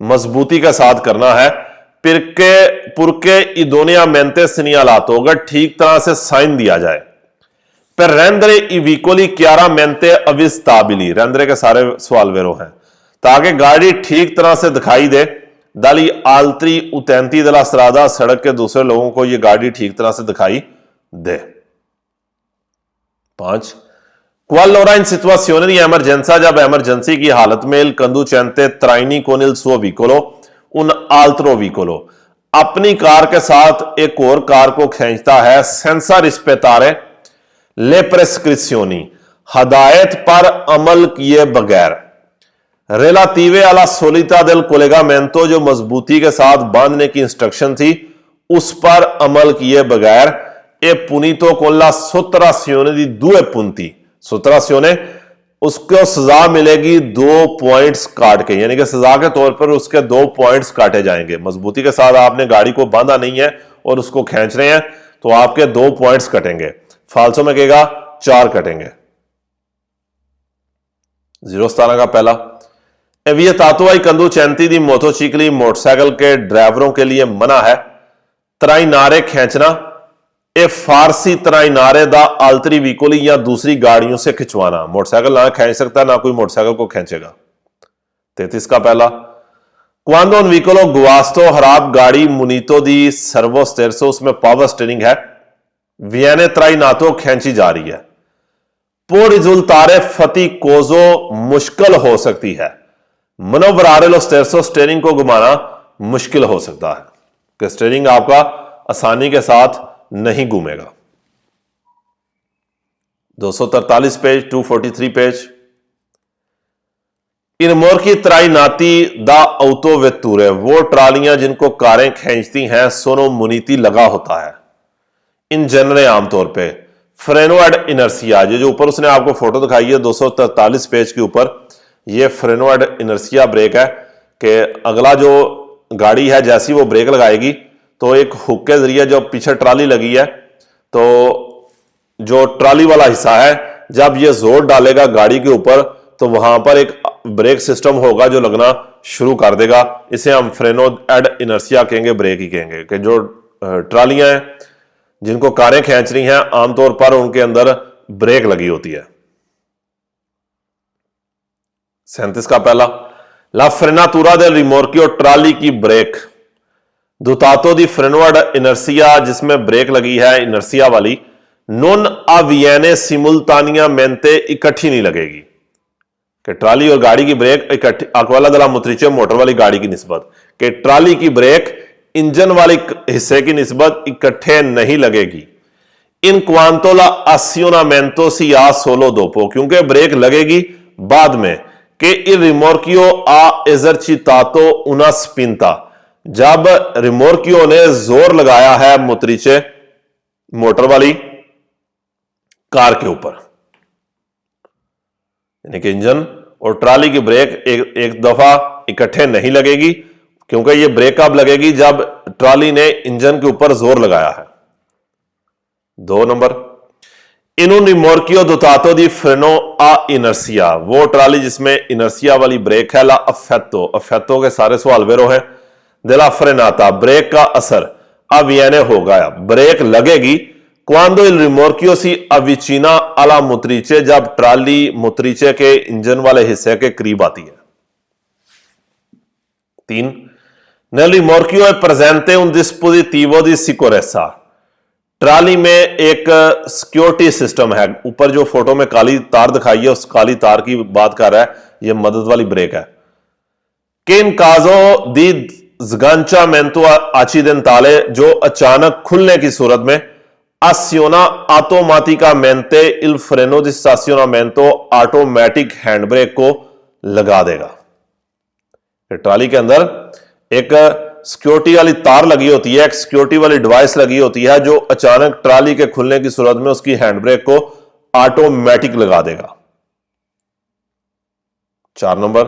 मजबूती के साथ करना है। पुरके idoniamente segnalato, अगर ठीक तरह से साइन दिया जाए। per rendere i vicoli chiaramente avvistabili, rendere के सारे सवाल वेरो हैं, ताकि गाड़ी ठीक तरह से दिखाई दे। दाली आल्त्री उतैंती दला स्त्रादा, सड़क के दूसरे लोगों को यह गाड़ी ठीक तरह से दिखाई दे। 5, qual ora in situazione di emergenza, जब इमरजेंसी की हालत में il conducente traini con il suo vicolo un altro vicolo, अपनी कार के साथ एक और कार को खींचता है। senza rispettare le prescrizioni, हदायत पर अमल किए बगैर। रेलातीवे अला सोलिता del collegamento, जो मजबूती के साथ बांधने की इंस्ट्रक्शन थी उस पर अमल किए बगैर। ए पुनीतो कोल्ला सोत्रासियोने दी दुए पुंती, सोत्रासियोने उसको सजा मिलेगी 2 पॉइंट्स काट के, यानी कि सजा के तौर पर उसके 2 पॉइंट्स काटे जाएंगे। मजबूती के साथ आपने गाड़ी को बांधा नहीं है और उसको खींच रहे हैं तो आपके 2 पॉइंट्स कटेंगे। फालसो में कहेगा 4 कटेंगे। 017 का पहला, एविएतातो आई कंदुचेंती दी मोटोचिकली, मोटरसाइकिल के ड्राइवरों के लिए मना है। त्राइनारे खींचना, ए फारसी त्राइनारे दा आल्तरी विकोली, या दूसरी गाड़ियों से खिंचवाना। मोटरसाइकिल ना खींच सकता, ना कोई मोटरसाइकिल को खींचेगा। 33 का पहला, क्वांडो un vicolo guasto, खराब गाड़ी मुनीतो दी सर्वो स्टेरसो, उसमें पावर स्टीयरिंग है। वियने त्राइनातो खींची जा रही है। पो रिजल्टारे फती कोजो, मुश्किल हो सकती है। मनोवरारे लो स्टेरसो, स्टेयरिंग को घुमाना मुश्किल हो सकता है कि स्टेयरिंग आपका आसानी के साथ नहीं घूमेगा। 243 पेज, 243 पेज। इन मोरकी त्राइनाती दा ऑटो वेतुरे, वो ट्रालियां जिनको कारें खींचती हैं, सोनो मुनीति लगा होता है। इन जनरल आमतौर पे फ्रेनो एड इनर्सिया, जो ऊपर उसने आपको फोटो दिखाई है 243 पेज के ऊपर, ये फ्रेनो एड इनर्सिया ब्रेक है कि अगला जो गाड़ी है जैसी वो ब्रेक लगाएगी तो एक हुक के जरिए जो पीछे ट्राली लगी है, तो जो ट्राली वाला हिस्सा है जब ये जोर डालेगा गाड़ी के ऊपर तो वहां पर एक ब्रेक सिस्टम होगा जो लगना शुरू कर देगा। इसे हम फ्रेनो एड इनर्सिया कहेंगे, ब्रेक ही कहेंगे। कि जो ट्रालियां हैं जिनको कारें खींच रही हैं, आमतौर पर उनके अंदर ब्रेक लगी होती है। 37 का पहला, ला फ्रेनातुरा del rimorchio, ट्राली की ब्रेक। दुतातो दी फ्रेनोड इनर्सिया, जिसमें ब्रेक लगी है इनर्सिया वाली, नॉन अवियने सिमुल्तानिया मेंते, इकट्ठी नहीं लगेगी। कि ट्राली और गाड़ी की ब्रेक इकट्ठी, अकवाला दला मुत्रिचे, मोटर वाली गाड़ी की निस्बत, कि ट्राली की ब्रेक इंजन वाले हिस्से की निस्बत इकट्ठे नहीं लगेगी। इन क्वांटोला आसियोनामेंटो सी या सोलो दोपो, क्योंकि ब्रेक लगेगी बाद में। कि il rimorchio ha esercitato una spinta, जब रिमोर्कियो ने जोर लगाया है मुत्रिचे, मोटर वाली कार के ऊपर। यानी कि इंजन और ट्राली की ब्रेक एक दफा इकट्ठे नहीं लगेगी, क्योंकि ये ब्रेक कब लगेगी जब ट्राली ने इंजन के ऊपर जोर लगाया है। 2 नंबर, इनु रिमोर्कियो दोतातो दी फ्रेनो आ इनर्सिया, वो ट्राली जिसमें इनर्सिया वाली ब्रेक है। ला अफेतो, अफेतो के सारे सवाल वेरो हैं। देला फ्रेनाता, ब्रेक का असर अवियने होगा, ब्रेक लगेगी। क्वांडो इल रिमोर्कियो सी अविचिना अला मुत्रिचे, जब ट्राली मुत्रिचे के इंजन वाले हिस्से के करीब आती है। 3, nel rimorchio è presente un dispositivo di sicurezza, trolley में एक सिक्योरिटी सिस्टम है। ऊपर जो फोटो में काली तार दिखाई है उस काली तार की बात कर रहा है, यह मदद वाली ब्रेक है। कि इन काजो दी sganciamento accidentale, जो अचानक खुलने की सूरत में aziona automaticamente il freno di stazionamento automatic hand brake को लगा देगा। ट्राली के अंदर एक सिक्योरिटी वाली तार लगी होती है, एक सिक्योरिटी वाली डिवाइस लगी होती है जो अचानक ट्राली के खुलने की सूरत में उसकी हैंड ब्रेक को ऑटोमेटिक लगा देगा। 4 नंबर,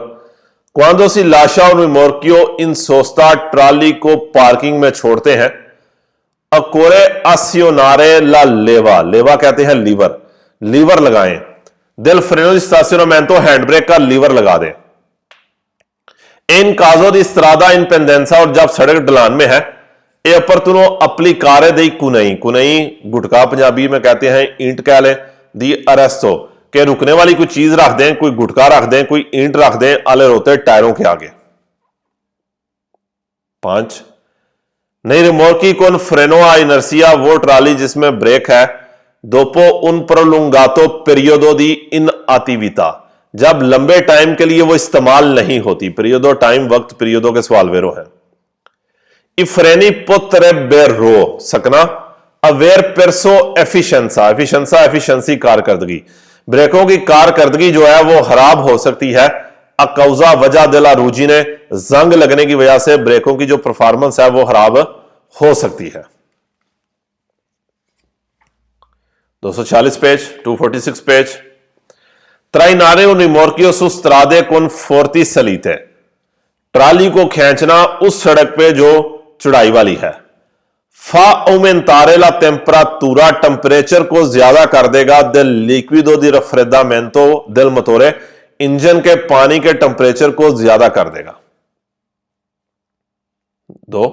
क्वांडो सी लाशा और रिमोर्कियो इन सोस्ता ट्राली को पार्किंग में छोड़ते हैं, अकोरे आसियोनारे ला लेवा, लेवा कहते हैं लीवर, लीवर लगाएं, दिल फ्रेनो di estacionamento हैंड ब्रेक का लीवर लगा दें। इन काजो दी स्त्रादा इन पेंडेंसा, और जब सड़क ढलान में है, ए अपरतुनो अप्लीकारे दी कुनई, कुनई गुटका पंजाबी में कहते हैं ईंट कह लें, दी अरेस्टो के रुकने वाली कोई चीज रख दें, कोई गुटका रख दें, कोई ईंट रख दें आले रोते टायरों के आगे। 5, नहीं रिमोर्की कौन फ्रेनो आ इनर्सिया, वो ट्राली जिसमें ब्रेक है, दोपो उन प्रोलुंगातो पीरियोडो दी इन आतिविता, जब लंबे टाइम के लिए वो इस्तेमाल नहीं होती। पीरियोडो टाइम, वक्त, पीरियोडो के सवाल वेरो है। इफ्रेनी पोत्रे बेरो सकना, अवेर पेरसो एफिशिएंसा, एफिशिएंसा एफिशिएंसी कारकर्दगी, ब्रेकों की कारकर्दगी जो है वो खराब हो सकती है। अकौजा वजह दिला रूजी ने, जंग लगने की वजह से ब्रेकों की जो परफॉर्मेंस है वो खराब हो सकती है। 240 पेज, 246 पेज। त्राइनारे उनिमोर्कियो सुस्त्रादे कोन फोर्ती सलीते, ट्राली को खींचना उस सड़क पे जो चढ़ाई वाली है। फा aumentare la temperatura, टेंपरेचर को ज्यादा कर देगा, del liquido di raffreddamento del motore, engine के पानी के टेंपरेचर को ज्यादा कर देगा। 2,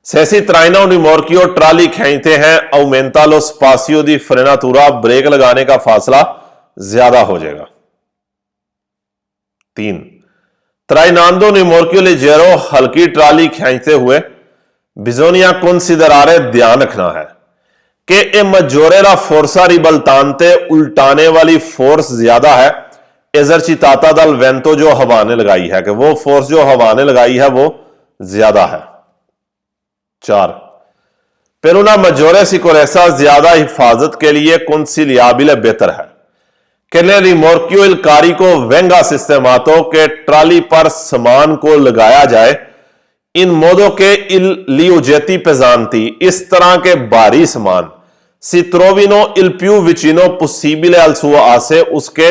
सेसी त्राइना उनिमोर्कियो ट्राली खींचते हैं, aumenta lo spazio di frenatura, brake लगाने का फासला ज्यादा हो जाएगा। 3, त्राइनांदो उनिमोर्कियो लेजेरो, हल्की ट्राली खींचते हुए, बिजोनिया कंसिडरारे, ध्यान रखना है कि ए मजोरेरा फोर्सा रिबल्तांते, उल्टाने वाली फोर्स ज्यादा है, एजरचिताता दल वेंतो, जो हवा ने लगाई है, कि वो फोर्स जो हवा ने लगाई है वो ज्यादा है। 4, पेरुना मजोरे सिकोरेसा, ज्यादा हिफाजत के लिए कंसिलियाबिले बेहतर है, के ले रिमोर्कियो इल कारिको वेंगा सिस्टेमातो, के ट्राली पर सामान को लगाया जाए, इन मोदों के इल लियोजेती पेजांती, इस तरह के भारी सामान, सित्रोविनो इल प्यू विचिनो पुसिबिले अल सुआ आसे, उसके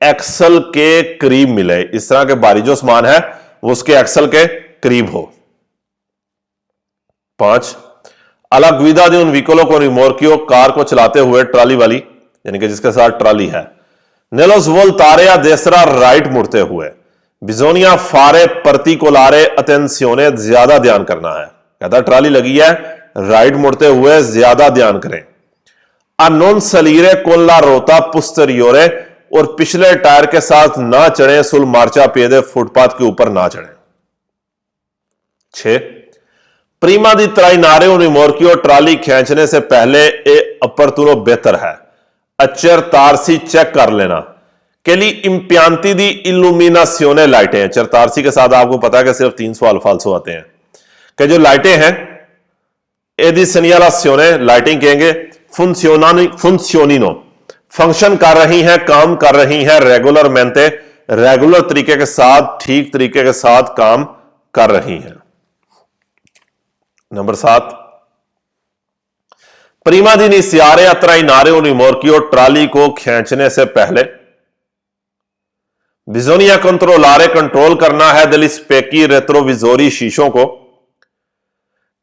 एक्सल के करीब मिले, इस तरह के भारी जो सामान है वो उसके एक्सल के करीब हो। 5, अलग विदा दे उन व्हीकलों को रिमोर्कियो, कार को चलाते हुए ट्राली वाली, यानी कि जिसके साथ ट्राली है, नेलोस वोल तारेया देसरा, राइट मुड़ते हुए, बिजोनिया फारे पर्टिकुलारे अटेंसियोने, ज्यादा ध्यान करना है, कहता ट्राली लगी है, राइट मुड़ते हुए ज्यादा ध्यान करें। अनोन सलीरे कोल्ला रोता पुस्teriore, और पिछले टायर के साथ ना चढ़े, सुल मार्चा पेदे, फुटपाथ के ऊपर ना चढ़े। 6, प्रीमा दी त्राइनारे उनिमोर्कियो, ट्राली खींचने से पहले ए अपरतुनो बेहतर है, अच्चर तारसी चेक कर लेना, के लिए इम्पियांती दी इल्यूमिनासियोने, लाइटें, चरतारसी के साथ आपको पता है कि सिर्फ 3 सवाल फालसो आते हैं, कि जो लाइटें हैं एदी सनियालासियोने, लाइटिंग कहेंगे, फुंसियोनिनो, फंक्शन कर रही हैं, काम कर रही हैं, रेगुलर मेंटे, रेगुलर तरीके के साथ, ठीक तरीके के साथ काम कर रही हैं। नंबर 7, प्रीमा दी निसियारे अत्राइनारे उनिमोर्कियो, ट्राली को खींचने से पहले, बिजोनिया कंट्रोलारे, कंट्रोल करना है, दिल स्पेकी रेट्रोविजोरी, शीशों को,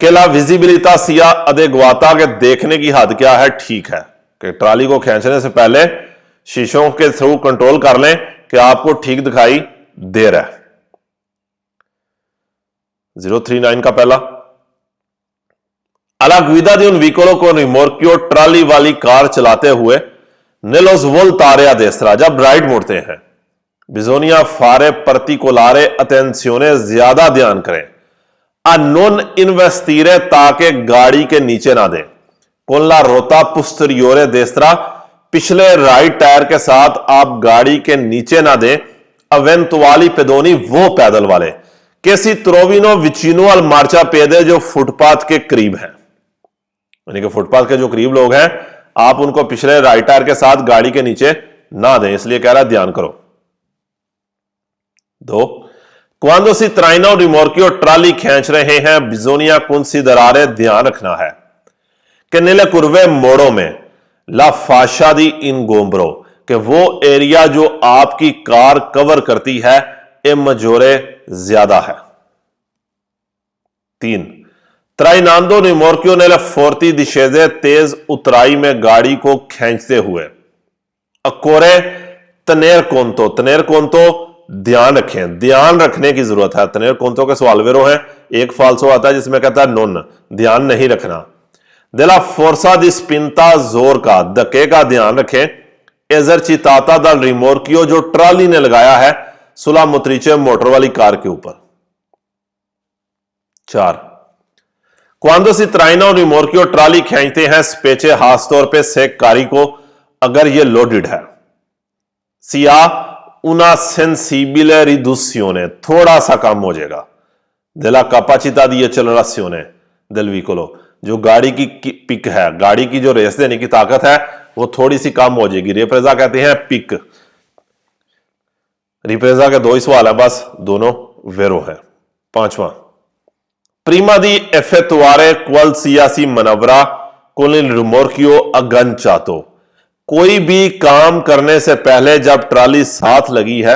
केला विजिबिलिटा सिया अदेग्वाता, के देखने की हद क्या है, ठीक है, कि ट्राली को खींचने से पहले शीशों के थ्रू कंट्रोल कर लें कि आपको ठीक दिखाई दे रहा है। 039 का पहला, alla guida di un veicolo con rimorchio, trolley वाली कार चलाते हुए, nello svoltare a destra, जब राइट मुड़ते हैं, बिजोनिया फारे पर्टिकुलारे अटेंसियोने, ज्यादा ध्यान करें, a non investire, ताकि गाड़ी के नीचे ना दें, con la rota posteriore destra, पिछले राइट टायर के साथ आप गाड़ी के नीचे ना दें, अवेंतुआली पेदोनी, वो पैदल वाले, केसी त्रोविनो विचिनो अल मार्चा पेदे, जो फुटपाथ के करीब है, यानी कि फुटपाथ के जो करीब लोग हैं आप उनको पिछले राइट टायर के साथ गाड़ी के नीचे ना दें, इसलिए कह रहा है ध्यान करो। 2, क्वांदो सी त्राइनो रिमोर्कियो ट्राली खींच रहे हैं, बिजोनिया कुंसी दरारे ध्यान रखना है कि नीले कुर्वे मोड़ों में ला फाशा दी इन गोम्बरो कि वो एरिया जो आपकी कार कवर करती है ए मजोरे ज्यादा है। 3, त्राइनांदो रिमोर्कियो ने फोर्ती दिशेजे तेज उतराई में गाड़ी को खींचते हुए अकोरे तनेर कोंतो ध्यान रखें, ध्यान रखने की जरूरत है। तनेर कोंतो के सवाल वेरो है, एक फाल्सो आता है जिसमें कहता है नोन, ध्यान नहीं रखना। देला फोर्सा दी स्पिंता जोर का, धक्के का ध्यान रखें। एजरचिताता दल रिमोर्कियो जो ट्राली ने लगाया है सुला मुत्रीचे मोटर वाली कार के ऊपर। 4, क्वांदो सी त्राइनो रिमोर्कियो ट्राली खींचते हैं स्पेचे खासतौर पे सेक कारी को अगर ये लोडेड है। सिया una sensibile riduzione, थोड़ा सा कम हो जाएगा। della capacità di accelerazione del veicolo, जो गाड़ी की पिक है, गाड़ी की जो रेस देने की ताकत है वो थोड़ी सी कम हो जाएगी। रिप्रेजा कहते हैं पिक। रिप्रेजा के 2 ही सवाल है बस, दोनों वेरो है। 5वां, प्रीमा दी effettuare qualsiasi manovra con il rimorchio agganciato, कोई भी काम करने से पहले जब ट्राली साथ लगी है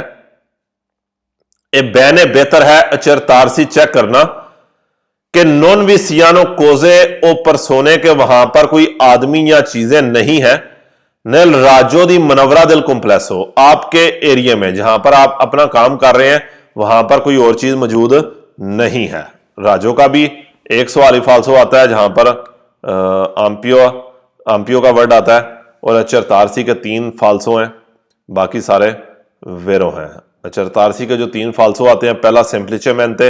ए बैने बेहतर है अचरतारसी चेक करना कि नॉन विसियानो कोजे ओ परसोने के वहां पर कोई आदमी या चीजें नहीं है। नेल राजो दी मनवरा दिल कॉम्प्लेक्सो, आपके एरिया में जहां पर आप अपना काम कर रहे हैं वहां पर कोई और चीज मौजूद नहीं है। राजो का भी एक सवाल फाल्सो आता है जहां पर आम्पियो का वर्ड आता है, और अचरतारसी के 3 फाल्सो हैं, बाकी सारे वेरो हैं। अचरतारसी के जो 3 फाल्सो आते हैं, पहला सिंप्लिचे मेंते,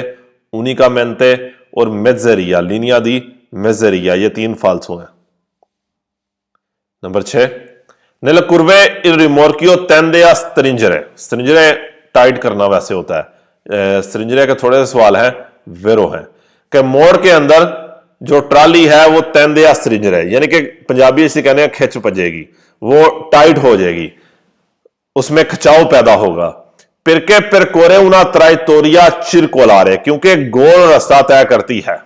उनिका मेंते और मेज़रिया, लिनिया दी मेज़रिया, ये 3 फाल्सो हैं। नंबर 6, नेल कुर्वे इल रिमोर्कियो तेंदे या स्ट्रिंजरे, स्ट्रिंजरे टाइट करना वैसे होता है। स्ट्रिंजरे के थोड़े से सवाल हैं, वेरो हैं कि मोड़ के अंदर जो ट्राली है वो तेंदे या स्ट्रिंजर है, यानी कि पंजाबी इसे कहने खिंच पजेगी, वो टाइट हो जाएगी, उसमें खिंचाव पैदा होगा। पिरके पिरकोरे उना त्राइतोरिया चिरकोलारे, क्योंकि गोल रास्ता तय करती है।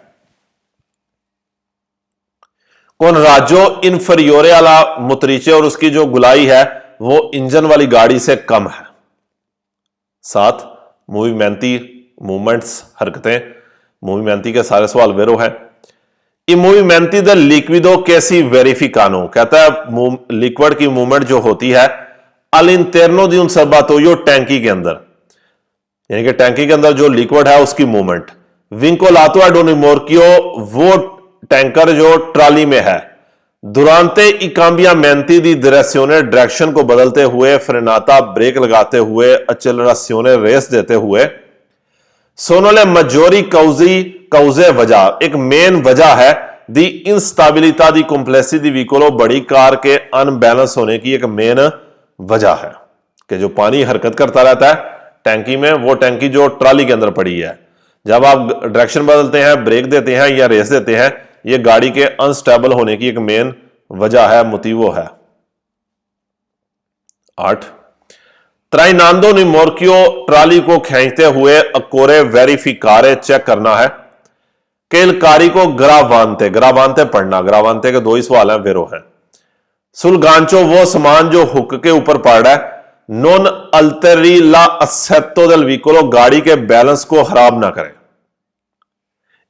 कौन राजो इन्फरियोरे वाला मुतरीचे और उसकी जो गुलाई है वो इंजन वाली गाड़ी से कम है। 7, मूवमेंट्स हरकतें, मूवमेंटी के सारे सवाल वेरो है। I movimenti del liquido che si verificano, कहता है लिक्विड की मूवमेंट जो होती है all'interno di un serbatoio टैंकी के अंदर, यानी कि टैंकी के अंदर जो लिक्विड है उसकी मूवमेंट। विंकोलातो ad un rimorchio, वो टैंकर जो ट्राली में है। durante i cambiamenti di direzione, direction को बदलते हुए, फ्रेनाता ब्रेक लगाते हुए, accelerazione रेस देते हुए। सोनोले मजोरी कौजे वजह, एक मेन वजह है दी इंस्टेबिलिटी दी कॉम्प्लेक्सी दी व्हीकलो, बड़ी कार के अनबैलेंस होने की एक मेन वजह है कि जो पानी हरकत करता रहता है टैंकी में, वो टैंकी जो ट्राली के अंदर पड़ी है, जब आप डायरेक्शन बदलते हैं, ब्रेक देते हैं या रेस देते हैं, ये गाड़ी के अनस्टेबल होने की एक मेन वजह है, मोटिवो है। 8, त्राइनांदो रिमोर्कियो ट्राली को खींचते हुए अकोरे वेरिफिकारे चेक करना है कि इल कारी को ग्रावांते पढ़ना। ग्रावांते के 2 ही सवाल हैं, वेरो है। सुलगांचो, वो सामान जो हुक के ऊपर पड़ रहा है। नॉन अल्टेरी ला असेतो देल व्हीकलो, गाड़ी के बैलेंस को खराब ना करे।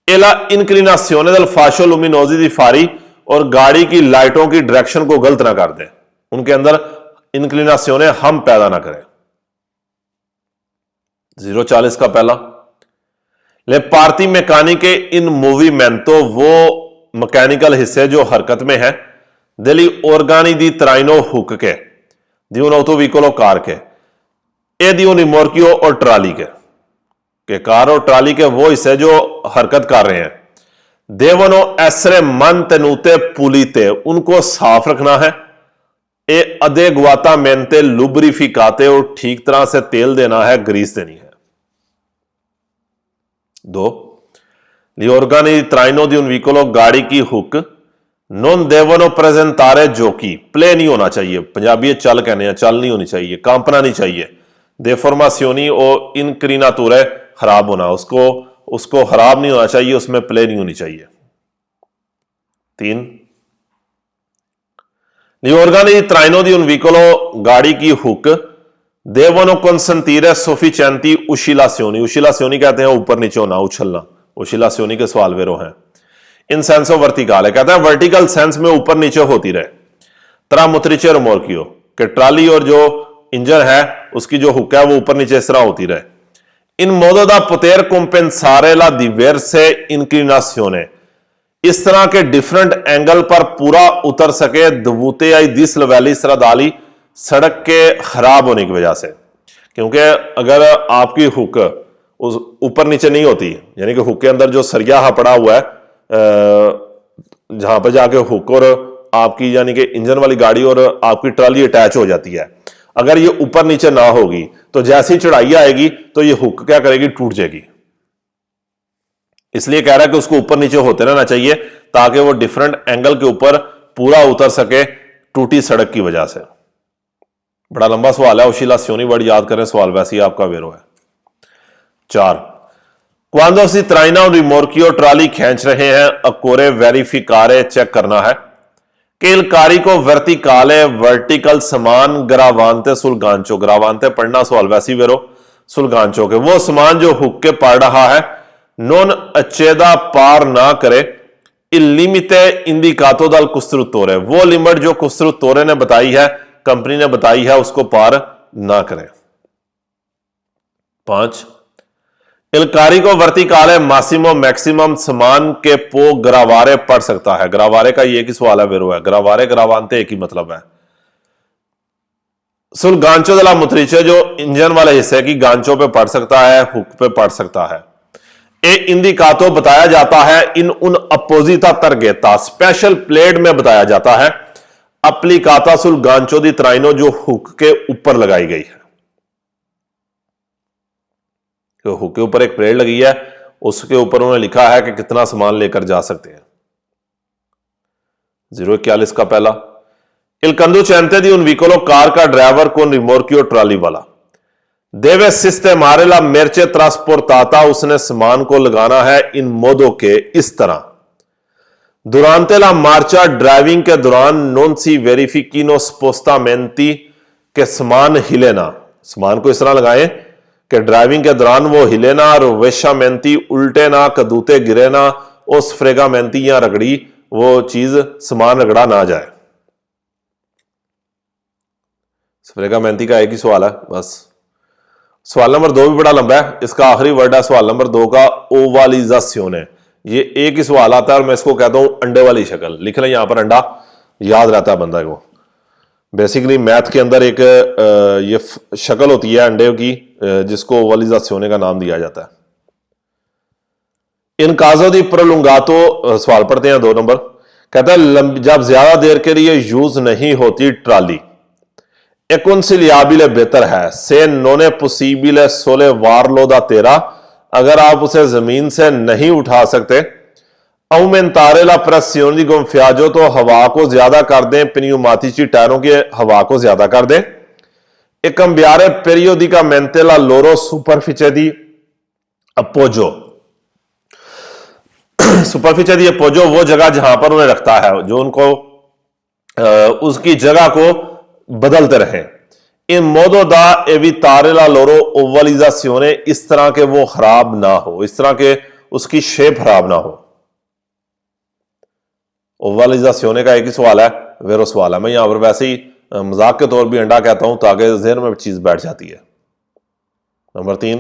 एला इंक्लिनासियोने देल फाशो लुमिनोजी दी फारी, और गाड़ी की लाइटों की डायरेक्शन को गलत ना कर दे, उनके अंदर इंक्लिनासियोने हम पैदा ना करें। 040 का पहला, ले पार्टी मैकेनिके इन मूवीमेंटो, वो मैकेनिकल हिस्से जो हरकत में है। दिली ऑर्गानी दी त्राइनो हुक के दी तो व्हीकलो कार के ए दी रिमोर्कियो और ट्राली के कार और ट्राली के वो हिस्से जो हरकत कर रहे हैं। देवनो एसरे मन तेनूते पुलीते, उनको साफ रखना है। ए अदेगवाता मेनते लुब्रिफिकाते, और ठीक तरह से तेल देना है, ग्रीस देनी है। 2, लिओर्गानी त्राइनो दी उन व्हीकलो, गाड़ी की हुक नॉन देवनो प्रेजेंटारे जो की प्ले नहीं होना चाहिए, पंजाबी चल कहने हैं, चल नहीं होनी चाहिए, कांपना नहीं चाहिए। देफॉर्मासियोनी और इनक्रीनातुरे खराब होना, उसको खराब नहीं होना चाहिए, उसमें प्ले नहीं होनी चाहिए। 3 Gli organi di traino di un veicolo गाड़ी की hook देवनो consentire sufficienti oscillazioni, oscillazioni कहते हैं ऊपर नीचे होना, उछलना, oscillazioni के सवाल वेरो हैं। इन सेंस ऑफ वर्टिकल कहता है वर्टिकल सेंस में ऊपर नीचे होती रहे। त्रा मुत्रिचे रिमोर्कियो कि ट्राली और जो इंजन है उसकी जो हुक है वो ऊपर नीचे इस तरह होती रहे। इन मोदो दा पोतेर compensare la diverse inclinazione, इस तरह के डिफरेंट एंगल पर पूरा उतर सके दबूते आई दिस लवैली इस तरह दाली सड़क के खराब होने की वजह से। क्योंकि अगर आपकी हुक उस ऊपर नीचे नहीं होती, यानी कि हुक के अंदर जो सरिया पड़ा हुआ है जहां पर जाके हुक और आपकी यानी कि इंजन वाली गाड़ी और आपकी ट्राली अटैच हो जाती है, अगर ये ऊपर नीचे ना होगी तो जैसी चढ़ाई आएगी तो ये हुक क्या करेगी, टूट जाएगी। इसलिए कह रहा है कि उसको ऊपर नीचे होते रहना चाहिए ताकि वो डिफरेंट एंगल के ऊपर पूरा उतर सके टूटी सड़क की वजह से। बड़ा लंबा सवाल है, ओशिलासियोनी वर्ड याद करें, सवाल वैसे ही आपका वेरो है। 4 क्वांदो सी त्राइना और रिमोर्कियो ट्राली खींच रहे हैं, अकोरे वेरिफिकारे चेक करना है कि इल कारिको वर्टिकाले वर्टिकल समान ग्रावांते सुलगांचो, ग्रावांते पढ़ना सवाल वैसे ही वेरो, सुलगांचो के वो समान जो हुक के पढ़ रहा है नॉन अच्छेदा पार ना करे इलिमिते इंडिकातो दल कुस्त्रुतोरे, वो लिमिट जो कुस्त्रुतोरे ने बताई है, कंपनी ने बताई है, उसको पार ना करें। 5 इलकारी को वर्टिकाले मासिमो मैक्सिमम समान के पो ग्रावारे पढ़ सकता है। ग्रावारे का ये एक ही सवाल है वेरो है, ग्रावारे ग्रावांते एक ही मतलब है। सुल गांचो दला मुत्रिचे जो इंजन वाले हिस्से की गांचों पे पढ़ सकता है, हुक पे पढ़ सकता है। ए इंडिकातो बताया जाता है इन उन अपोजिटा तरगेता, स्पेशल प्लेट में बताया जाता है अप्लीकाता सुल गांचो दी त्राइनो जो हुक के ऊपर लगाई गई है। तो हुक के ऊपर एक प्लेट लगी है, उसके ऊपर उन्होंने लिखा है कि कितना सामान लेकर जा सकते हैं। 041 का पहला Il conducente di un veicolo car का ड्राइवर को रिमोर्कियो ट्राली वाला देवे सिस्टमारे ला merce trasportata, उसने सामान को लगाना है इन मोदों के इस तरह। दुरांते ला मार्चा ड्राइविंग के दौरान नॉन सी वेरिफिकिनो स्पोस्टामेंटी के सामान हिलेना, सामान को इस तरह लगाए कि ड्राइविंग के दौरान वो हिले ना और वेशामेंती उल्टे ना, कदूते गिरे ना, उस फ्रेगामेंती या रगड़ी वो चीज सामान रगड़ा ना जाए। फ्रेगामेंती का एक ही सवाल है बस। सवाल नंबर 2 भी बड़ा लंबा है, इसका आखिरी वर्ड है सवाल नंबर 2 का ओवालिजासियोने, ये एक ही सवाल आता है और मैं इसको कहता हूं अंडे वाली शक्ल। लिख लें यहां पर अंडा, याद रहता है बंदा को। बेसिकली मैथ के अंदर एक ये शक्ल होती है अंडे की जिसको ओवालिजासियोने का नाम दिया जाता है। इन काजो दी प्रोलुंगातो, सवाल पढ़ते हैं 2 नंबर, कहता है जब ज्यादा देर के लिए यूज नहीं होती ट्राली e consigliabile बेहतर है से नोने पॉसिबल सोले वारलो दा तेरा, अगर आप उसे जमीन से नहीं उठा सकते aumentare la pressione di gonfiaggio, तो हवा को ज्यादा कर दें, pneumatici टायरों की हवा को ज्यादा कर दें। e cambiare periodicamente la loro superficie di appoggio, सुपरफिशियल दी appoggio वो जगह जहां पर उन्हें रखता है, जो उनको उसकी जगह को बदलते रहे। इन मोदो दा एवितारे ला लोरो ओवलिजासियोने, इस तरह के वो खराब ना हो, इस तरह के उसकी शेप खराब ना हो। ओवलिजासियोने का एक ही सवाल है, वेरो सवाल है। मैं यहां पर वैसे ही मजाक के तौर भी अंडा कहता हूं ताकि जहन में चीज बैठ जाती है। नंबर 3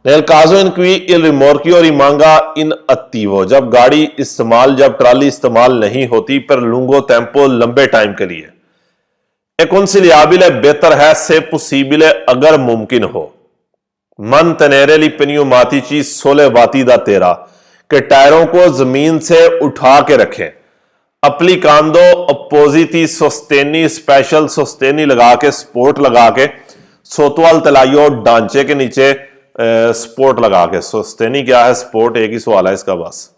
नेल काजो इन क्वी इल रिमोर्कियो रिमांगा इन अत्तीवो, जब गाड़ी इस्तेमाल, जब ट्राली इस्तेमाल नहीं होती पर लुंगो टेम्पो लंबे टाइम के लिए कंसिलियाबिले बेहतर है से पॉसिबल अगर मुमकिन हो। मन तनेरेली pneumatici sollevati da terra, के टायरों को जमीन से उठा के रखें। अप्लीकांदो अपोजिटी सोस्टेनी, स्पेशल सोस्टेनी लगा के, स्पोर्ट लगा के, सोतवाल तलाइयो ढांचे के नीचे स्पोर्ट लगा के। सोस्टेनी क्या है, स्पोर्ट एक ही सवाल है इसका बस।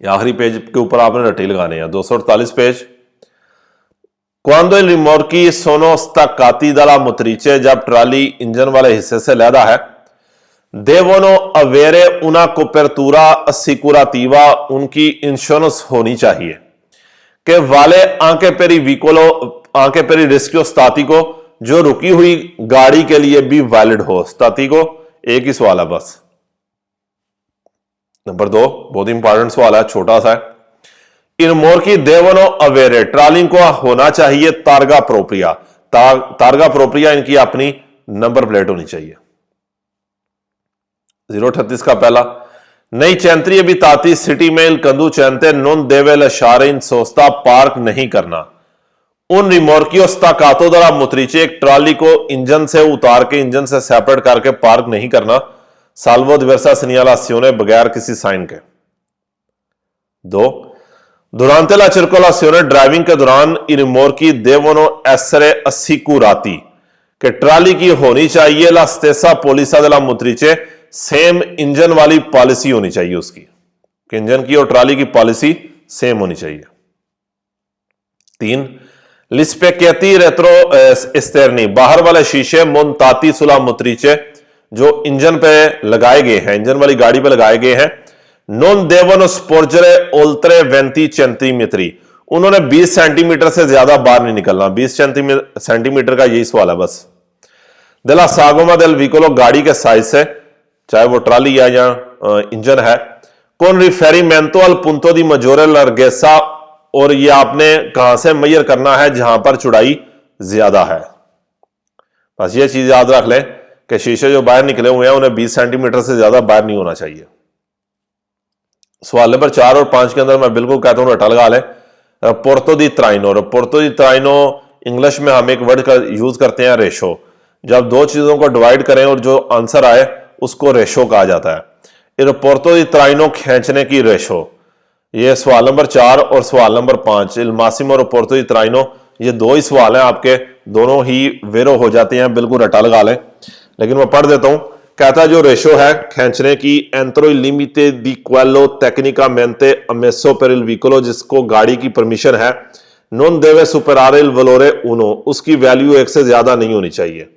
ये आखिरी पेज के ऊपर आपने रट्टी लगाने हैं। 248 page. Quando il rimorchi sono staccati dalla motrice, जब ट्राली इंजन वाले हिस्से से लैदा है, devono avere una copertura assicurativa, उनकी इंश्योरेंस होनी चाहिए कि वाले आंके पेरी विकोलो आंके पेरी रिस्क्यो स्तातिको, जो रुकी हुई गाड़ी के लिए भी वैलिड हो। स्तातिको एक ही सवाल है बस। नंबर 2 बहुत इंपॉर्टेंट सवाल है, छोटा सा है। इन मोर की देवनो अवेरे, ट्रालिंग को होना चाहिए तारगा प्रोप्रिया, तारगा प्रोप्रिया इनकी अपनी नंबर प्लेट होनी चाहिए। 038 का पहला, नई चैंत्री अभी ताती सिटी में इल कंदू चैंते नोन देवे लशारे इन सोस्ता, पार्क नहीं करना। उन रिमोर्कियो स्ताकातो दरा मुत्रीचे, एक ट्राली को इंजन से उतार के इंजन से सेपरेट करके पार्क नहीं करना। साल्वो दिवर्सा सिग्नलाzione, बगैर किसी साइन के। 2 durante la circolazione, ड्राइविंग के दौरान इन रिमोर्की devono essere assicurati, कि ट्राली की होनी चाहिए ला स्टेसा पोलिसा दला मुत्रीचे, सेम इंजन वाली पॉलिसी होनी चाहिए उसकी, कि इंजन की और ट्राली की पॉलिसी सेम होनी चाहिए। 3 लिस्पेकेती रेट्रो एस्टेरनी, बाहर वाले शीशे मोन्ताती सुला मुत्रीचे, जो इंजन पे लगाए गए हैं, इंजन वाली गाड़ी पे लगाए गए हैं। नॉन देवनो स्पोर्जरे ओल्ट्रे 20 सेंटीमीटर, उन्होंने 20 सेंटीमीटर से ज्यादा बाहर नहीं निकलना। 20 सेंटीमीटर का यही सवाल है बस। दला सागोमा del विकोलो, गाड़ी के साइज से, चाहे वो ट्राली या इंजन है। कौन रिफेरिमेंटो अल पुंतो दी मजोरे लर्गेसा, और ये आपने कहां से मेजर करना है, जहां पर चौड़ाई ज्यादा है। बस ये चीज याद रख लें कि शीशे जो बाहर निकले हुए हैं उन्हें 20 सेंटीमीटर से ज्यादा बाहर नहीं होना चाहिए। सवाल नंबर 4 और 5 के अंदर मैं बिल्कुल कहता हूं रटा लगा लें। रपोर्तो दी त्राइनो, रपोर्तो दी त्राइनो इंग्लिश में हम एक वर्ड का यूज करते हैं रेशो। जब दो चीजों को डिवाइड करें और जो आंसर आए उसको रेशो कहा जाता है। रपोर्तो दी त्राइनो, खींचने की रेशो। ये सवाल नंबर 4 और सवाल नंबर 5, इल मासिमो रपोर्तो दी त्राइनो, ये दो ही सवाल हैं आपके, दोनों ही वेरो हो जाते हैं, बिल्कुल रटा लगा लें। लेकिन मैं पढ़ देता हूं। कहता जो रेशो है खींचने की, एंट्रो लिमिटे दी क्वेलो टेक्निकामेंटे अमेसो पर इल विकोलो, जिसको गाड़ी की परमिशन है, नॉन देवे सुपरारे इल वलोरे उनो, उसकी वैल्यू 1 से ज्यादा नहीं होनी चाहिए।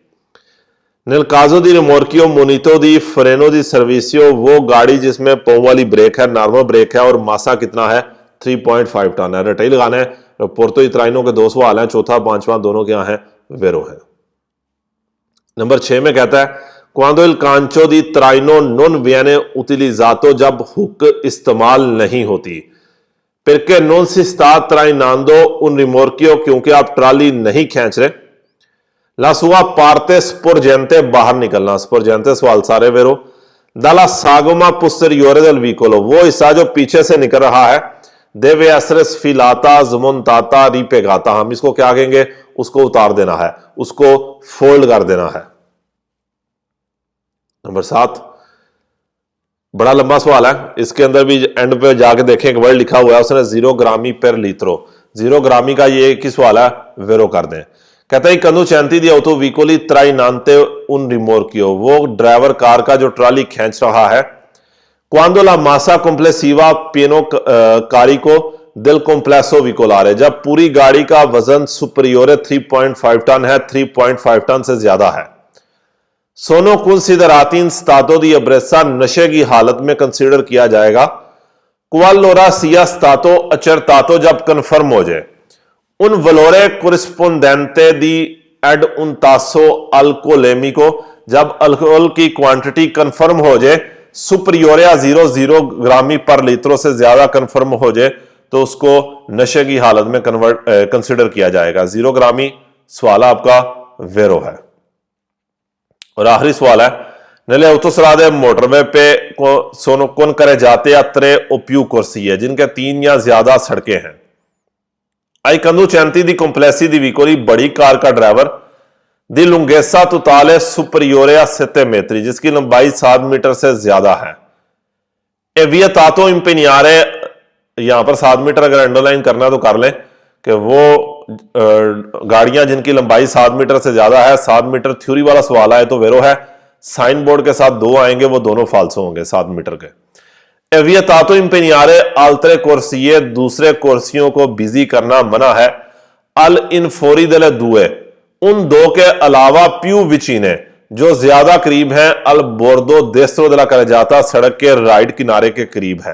नल काजो दी रिमोर्कियो मोनितो दी फ्रेनो दी सर्विसियो, वो गाड़ी जिसमें पांव वाली ब्रेक है, नॉर्मल ब्रेक है, और मासा कितना है 3.5 टन है। रटाई लगाना है। पोर्तो इत्राइनो के 2 सवाल हैं, चौथा 5वां दोनों क्या है, वेरो है। नंबर 6 में कहता है क्वांडो इल कांचो दी त्राइनो नॉन वियने उतिलिजातो, जब हुक इस्तेमाल नहीं होती। परके non si sta trainando un rimorchio, क्योंकि आप ट्राली नहीं खींच रहे। La sua parte sporgente, बाहर निकलना, sporgente सवाल सारे वेरो। Dalla sagoma posteriore del vicolo, वो हिस्सा जो पीछे से निकल रहा है, deve essere sfilata smontata ripiegata, हम इसको क्या कहेंगे, उसको उतार देना है, उसको फोल्ड कर देना है। नंबर 7 बड़ा लंबा सवाल है, इसके अंदर भी एंड पे जाके देखें एक वर्ड लिखा हुआ है उसने 0 ग्रामी पर लीत्रो, 0 ग्रामी का ये एक ही सवाल है, वेरो कर दें। कहता है कंदू चैंती दिया तो विकोली त्राई नानते उन रिमोर्कियो, वो ड्राइवर कार का जो ट्राली खींच रहा है। क्वांडो ला मासा कॉम्प्लेसिवा पिनो कारिको दिल कॉम्प्लेसो विकोलारे, जब पूरी गाड़ी का वजन सुपरियोरे 3.5 टन है, 3.5 टन से ज्यादा है। सोनो कंसिडरातिन स्तातो दी अब्रेसा, नशे की हालत में कंसीडर किया जाएगा। क्वालोरा सिया स्तातो अचरतातो, जब कंफर्म हो जाए। उन वलोरे कोरिस्पोंडेंटे दी एड उन तासो अल्कोलेमिको, जब अल्कोहल की क्वांटिटी कंफर्म हो जाए। सुपरियोरिया 0 ग्रामी पर लीत्रो से ज्यादा कंफर्म हो जाए तो उसको नशे की हालत में कंसीडर किया जाएगा। 0 ग्रामी सवाल आपका वेरो है। और आखिरी सवाल है, नले उत्तरादे मोटरवे पे को सोनो कौन करे जाते यात्रे ओप्यू कुर्सी है, जिनके 3 या ज्यादा सड़कें हैं। आई कंदू चैंती दी कॉम्प्लेसी दी विकोली, बड़ी कार का ड्राइवर दी लुंगेसा तुताले सुपरियोरिया 7 मेत्री, जिसकी लंबाई 7 मीटर से ज्यादा है। एविया तातो इंपेनियारे, यहां पर 7 मीटर अगर अंडरलाइन करना तो कर लें कि वो गाड़ियां जिनकी लंबाई 7 मीटर से ज्यादा है। 7 मीटर थ्योरी वाला सवाल आए तो वेरो है। साइन बोर्ड के साथ 2 आएंगे, वो दोनों फाल्सो होंगे 7 मीटर के। एवियतातो इंपेनियारे altre corsie, दूसरे कुर्सियों को बिजी करना मना है। अल इनफोरी दले दुए, उन दो के अलावा प्यू विचीने, जो ज्यादा करीब हैं, अल बोर्दो देस्त्रो दला कर जाता, सड़क के राइट किनारे के करीब है।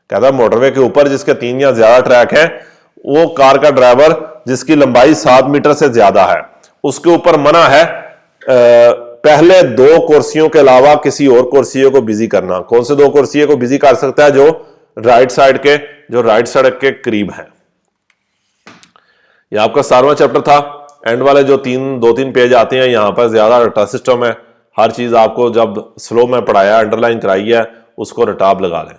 कहता है मोटरवे के ऊपर जिसके 3 या ज्यादा ट्रैक है, वो कार का ड्राइवर जिसकी लंबाई 7 मीटर से ज्यादा है, उसके ऊपर मना है पहले 2 कुर्सियों के अलावा किसी और कुर्सियों को बिजी करना। कौन से 2 कुर्सियों को बिजी कर सकता है? जो राइट सड़क के करीब है। यह आपका 7वां चैप्टर था। एंड वाले जो 2-3 पेज आते हैं, यहां पर ज्यादा रटा सिस्टम है। हर चीज आपको जब स्लो में पढ़ाया, अंडरलाइन कराई है, उसको रटाब लगा लें।